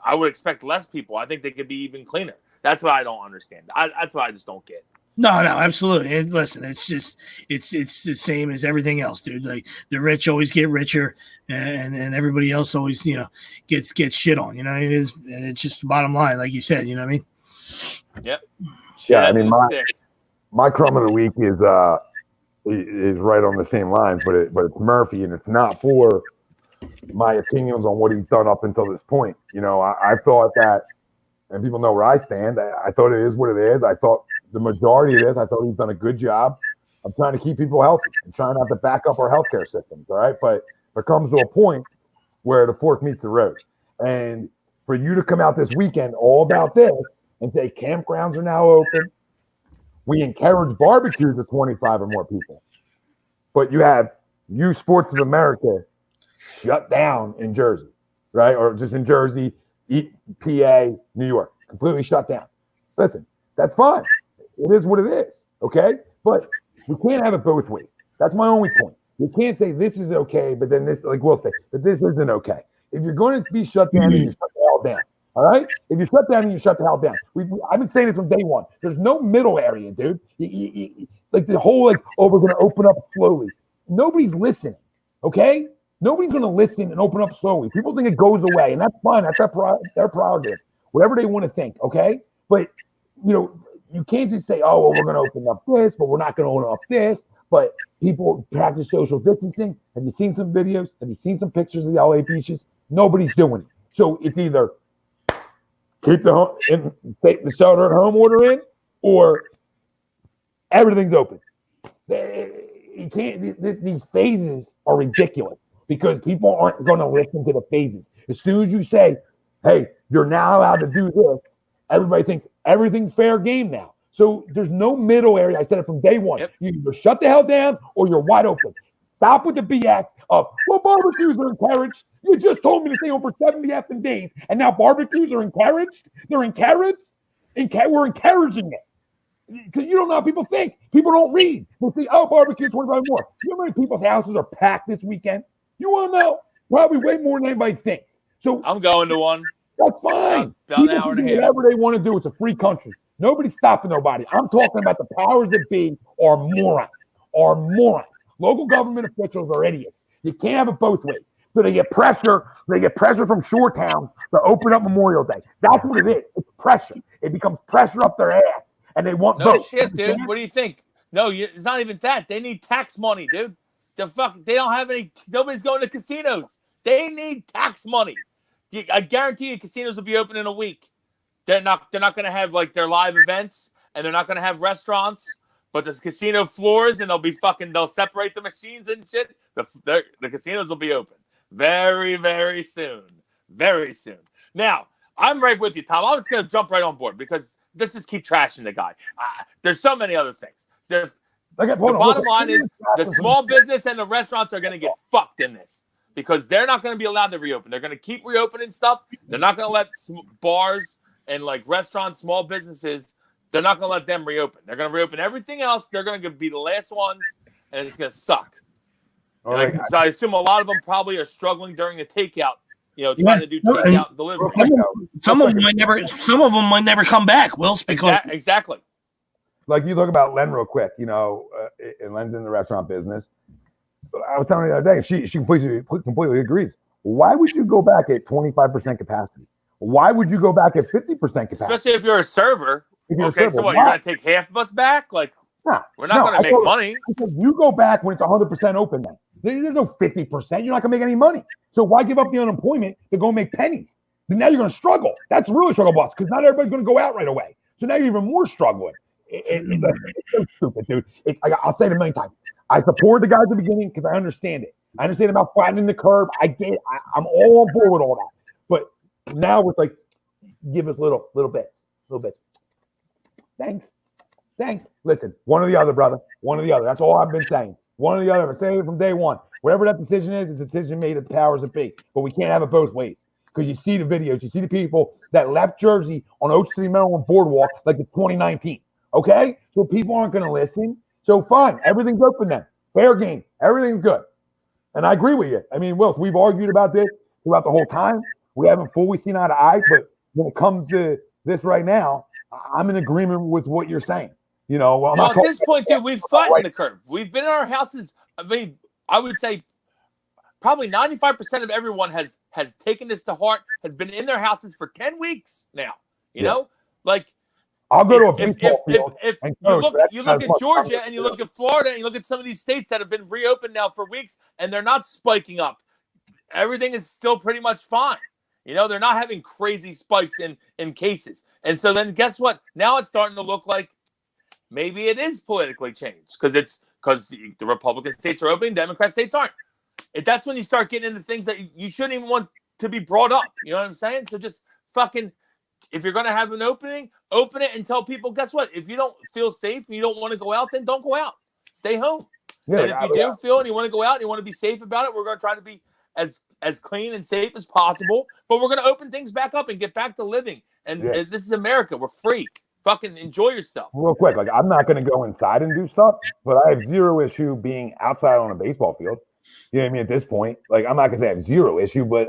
I would expect less people. I think they could be even cleaner. That's what I don't understand. That's what I just don't get. No, absolutely. And listen, it's the same as everything else, dude. Like the rich always get richer, and everybody else always, gets shit on. It is, and it's just the bottom line, like you said. You know what I mean? Yep. Yeah, I mean my crumb of the week is right on the same lines, but it's Murphy, and it's not for my opinions on what he's done up until this point. I thought that, and people know where I stand. I thought it is what it is. I thought the majority of this, I thought he's done a good job of trying to keep people healthy and trying not to back up our healthcare systems. All right. But there comes to a point where the fork meets the road. And for you to come out this weekend all about this and say campgrounds are now open, we encourage barbecues of 25 or more people. But you have Youth Sports of America shut down in Jersey, right? Or just in Jersey, PA, New York, completely shut down. Listen, that's fine. It is what it is, okay? But we can't have it both ways. That's my only point. You can't say this is okay, but then this, like we'll say, but this isn't okay. If you're going to be shut down, then you shut the hell down, all right? If you shut down, then you shut the hell down. I've been saying this from day one. There's no middle area, dude. Like the whole, we're going to open up slowly. Nobody's listening, okay? Nobody's going to listen and open up slowly. People think it goes away, and that's fine. That's their prerogative. Whatever they want to think, okay? But, you can't just say, oh, well, we're going to open up this, but we're not going to open up this. But people practice social distancing. Have you seen some videos? Have you seen some pictures of the LA beaches? Nobody's doing it. So it's either keep the shelter-at-home order in, or everything's open. You can't. These phases are ridiculous because people aren't going to listen to the phases. As soon as you say, "Hey, you're now allowed to do this," everybody thinks everything's fair game now. So there's no middle area. I said it from day one. Yep. You either shut the hell down or you're wide open. Stop with the BS of, well, barbecues are encouraged. You just told me to stay home for 70 effing days, and now barbecues are encouraged? They're encouraged? We're encouraging it. Because you don't know how people think. People don't read. They see, oh, barbecue, 25 more. You know how many people's houses are packed this weekend? You want to know? Probably way more than anybody thinks. So I'm going to one. that's fine. About an People hour can and do a half. whatever they want to do. It's a free country. Nobody's stopping nobody. I'm talking about the powers that be are morons. Local government officials are idiots. You can't have it both ways. So they get pressure. They get pressure from shore towns to open up Memorial Day. That's what it is. It's pressure. It becomes pressure up their ass, and they want No votes. shit, dude. What do you think? No, it's not even that. They need tax money, dude. They don't have any. Nobody's going to casinos. They need tax money. I guarantee you, casinos will be open in a week. They're not going to have like their live events, and they're not going to have restaurants. But there's casino floors, and they'll separate the machines and shit. The casinos will be open very, very soon. Very soon. Now, I'm right with you, Tom. I'm just going to jump right on board because let's just keep trashing the guy. There's so many other things. The bottom line is the small business and the restaurants are going to get fucked in this because they're not going to be allowed to reopen. They're going to keep reopening stuff. They're not going to let bars and like restaurants, small businesses, they're not going to let them reopen. They're going to reopen everything else. They're going to be the last ones, and it's going to suck. Right. So I assume a lot of them probably are struggling during the takeout, trying to do takeout and delivery. Some of them might never come back, Wills, because Exactly. Like you look about Len real quick, and Len's in the restaurant business. I was telling her the other day, she completely agrees. Why would you go back at 25% capacity? Why would you go back at 50% capacity? Especially if you're a server. So what? You're going to take half of us back? Like, we're not going to make money. You go back when it's 100% open then. There's no 50%. You're not going to make any money. So why give up the unemployment to go make pennies? Then now you're going to struggle. That's really struggle, boss, because not everybody's going to go out right away. So now you're even more struggling. It's so stupid, dude. I'll say it a million times. I support the guys at the beginning because I understand it. I understand about flattening the curve. I get it. I'm all on board with all that. But now it's like, give us little bits. Thanks. Listen, one or the other, brother. One or the other. That's all I've been saying. One or the other. I've been saying it from day one. Whatever that decision is, it's a decision made at the powers that be. But we can't have it both ways. Because you see the videos. You see the people that left Jersey on Oak City, Maryland boardwalk like it's 2019. Okay? So people aren't going to listen. So fine. Everything's open then. Fair game. Everything's good. And I agree with you. I mean, Wills, we've argued about this throughout the whole time. We haven't fully seen eye to eye. But when it comes to this right now, I'm in agreement with what you're saying. At this point, dude, we've flattened the curve. We've been in our houses. I mean, I would say probably 95% of everyone has taken this to heart, has been in their houses for 10 weeks now. You know? Like, I'll go to a baseball field. If you look at Georgia and you look at Florida and you look at some of these states that have been reopened now for weeks and they're not spiking up. Everything is still pretty much fine. They're not having crazy spikes in cases. And so then guess what? Now it's starting to look like maybe it is politically changed because the Republican states are opening, Democrat states aren't. That's when you start getting into things that you shouldn't even want to be brought up. You know what I'm saying? So just fucking, if you're going to have an opening, open it and tell people, guess what? If you don't feel safe and you don't want to go out, then don't go out. Stay home. Yeah, and if you do feel and you want to go out and you want to be safe about it, we're going to try to be as clean and safe as possible. But we're going to open things back up and get back to living. And this is America. We're free. Fucking enjoy yourself. Real quick, I'm not going to go inside and do stuff, but I have zero issue being outside on a baseball field. You know what I mean? At this point, I'm not going to say I have zero issue, but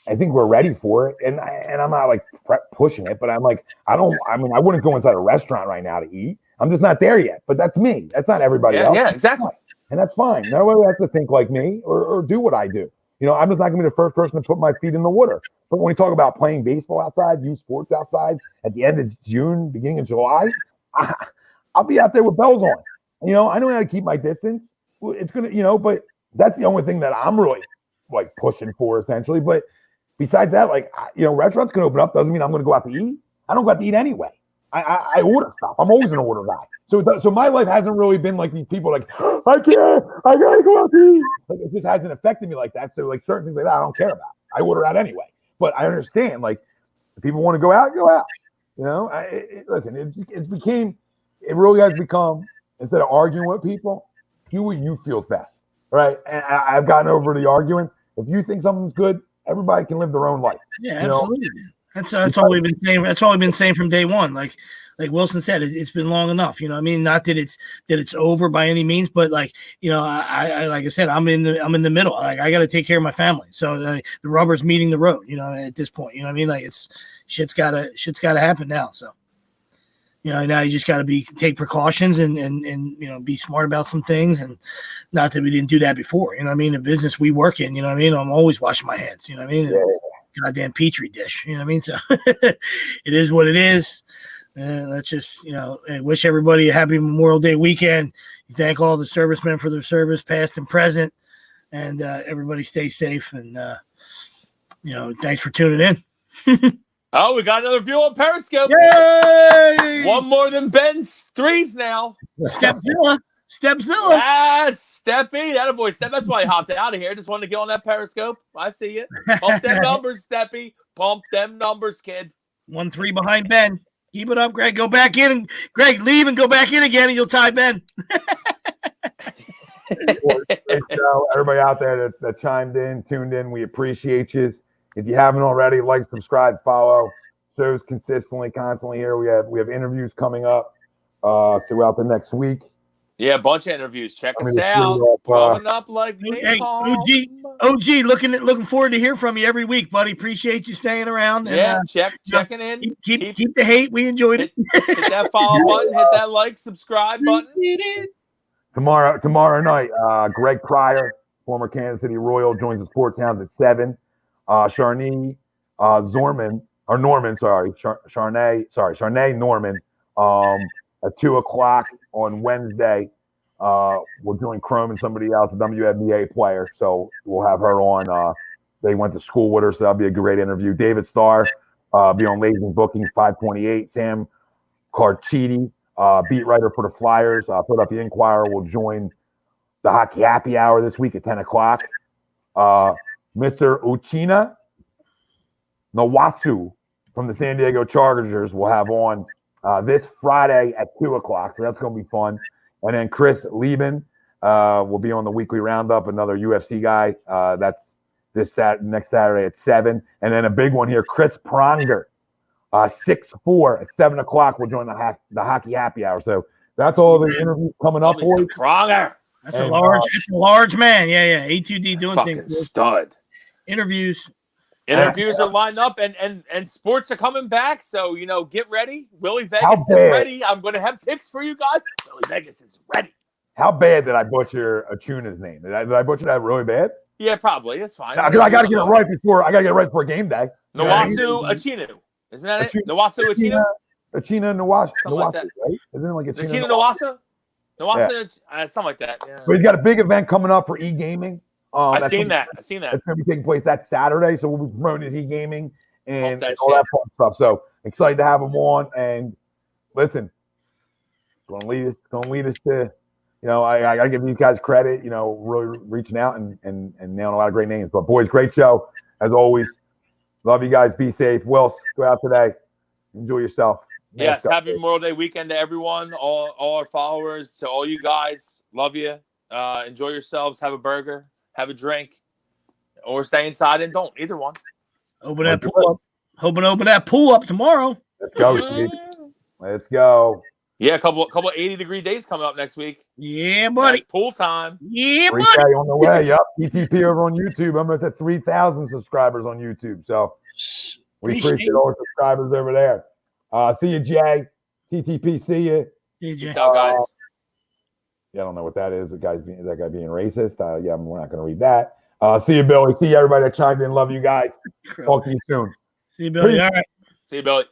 I think we're ready for it. And I'm not pushing it, but I wouldn't go inside a restaurant right now to eat. I'm just not there yet, but that's me. That's not everybody else. Yeah, exactly. And that's fine. Nobody has to think like me or do what I do. I'm just not going to be the first person to put my feet in the water. But when we talk about playing baseball outside, youth sports outside at the end of June, beginning of July, I'll be out there with bells on. I know how to keep my distance. It's going to, but that's the only thing that I'm really pushing for essentially. But besides that, restaurants can open up. Doesn't mean I'm going to go out to eat. I don't go out to eat anyway. I order stuff. I'm always an order guy. So my life hasn't really been like these people I gotta go out to eat. It just hasn't affected me like that. So certain things like that I don't care about. I order out anyway. But I understand if people want to go out, go out. Listen, it really has become, instead of arguing with people, do what you feel best. Right? And I've gotten over the arguing. If you think something's good, everybody can live their own life. Yeah, absolutely. That's all we've been saying. That's all we've been saying from day one. Like Wilson said, it's been long enough. You know what I mean? Not that it's over by any means, but like, you know, I like I said, I'm in the middle. Like I got to take care of my family. So the rubber's meeting the road, you know, at this point, you know what I mean? Like shit's gotta happen now. So, you know, now you just got to take precautions and, you know, be smart about some things. And not that we didn't do that before, you know what I mean? The business we work in, you know what I mean? I'm always washing my hands, you know what I mean? Yeah. Goddamn petri dish, you know what I mean? So it is what it is. And let's just, you know, wish everybody a happy Memorial Day weekend. Thank all the servicemen for their service, past and present, and everybody stay safe. And, you know, thanks for tuning in. Oh, we got another view on Periscope. Yay! One more than Ben's threes now. Stepzilla. Yes, Steppy. That a boy, Step. That's why I hopped out of here. Just wanted to get on that Periscope. I see you. Pump them numbers, Steppy. Pump them numbers, kid. 1-3 behind Ben. Keep it up, Greg. Go back in. And Greg, leave and go back in again, and you'll tie Ben. Everybody out there that chimed in, tuned in, we appreciate you. If you haven't already, like, subscribe, follow. Shows consistently, constantly here. We have interviews coming up throughout the next week. Yeah, a bunch of interviews. Check us Coming out. Blowing up like Hey, napalm. OG, looking forward to hear from you every week, buddy. Appreciate you staying around. And, Yeah, checking in. Keep the hate. We enjoyed it. Hit that follow button. Hit that like, subscribe button. Tomorrow night, Greg Pryor, former Kansas City Royal, joins the Sports Hounds at 7. Charnay Norman at 2:00 on Wednesday. We're doing Chrome and somebody else, a WNBA player. So we'll have her on. They went to school with her, so that'll be a great interview. David Starr be on Ladies and Booking 528. Sam Carchidi, beat writer for the Flyers, Philadelphia Inquirer, will join the Hockey Happy Hour this week at 10:00. Mr. Uchina Nawasu from the San Diego Chargers will have on this Friday at 2:00. So that's going to be fun. And then Chris Lieben will be on the weekly roundup, another UFC guy. That's next Saturday at 7. And then a big one here, Chris Pronger, 6'4" at 7:00 will join the Hockey Happy Hour. So that's all the interviews coming up for you. Pronger. That's a large man. Yeah. A2D doing Fucking things. stud. Interviews are lined up and sports are coming back. So, you know, get ready. Willie Vegas is ready. I'm going to have picks for you guys. Willie Vegas is ready. How bad did I butcher Achuna's name? Did I butcher that really bad? Yeah, probably. It's fine. I got to get it right before game day. Nawasu Achinu. Isn't that it? Nawasu Achinu? Achina Nawasu. Something like that. Right? Isn't it like Achinu Nawasa? Nawasa, something like that. Yeah. But he's got a big event coming up for e-gaming. I've seen that. It's going to be taking place that Saturday, so we'll be promoting his e-gaming and all shit. that fun stuff. So excited to have him on. And listen, it's going to lead us to, you know, I give these guys credit, you know, really reaching out and nailing a lot of great names. But boys, great show as always. Love you guys. Be safe. Wills, go out today. Enjoy yourself. Yes, happy Memorial Day weekend to everyone, all our followers, to all you guys. Love you. Enjoy yourselves. Have a burger. Have a drink, or stay inside and don't. Either one. Open that pool up. Hoping to open that pool up tomorrow. Let's go, Steve. Let's go. Yeah, a couple 80-degree days coming up next week. Yeah, buddy. That's pool time. Yeah, buddy. 3K on the way. Yep. TTP over on YouTube. I'm almost at 3,000 subscribers on YouTube. So we appreciate all the subscribers over there. See you, Jay. TTP. See you. Peace out, guys. Yeah, I don't know what that is. Is that guy being racist? Yeah, we're not going to read that. See you, Billy. See you, everybody that chimed in. Love you guys. Talk to you soon. See you, Billy. All right. See you, Billy.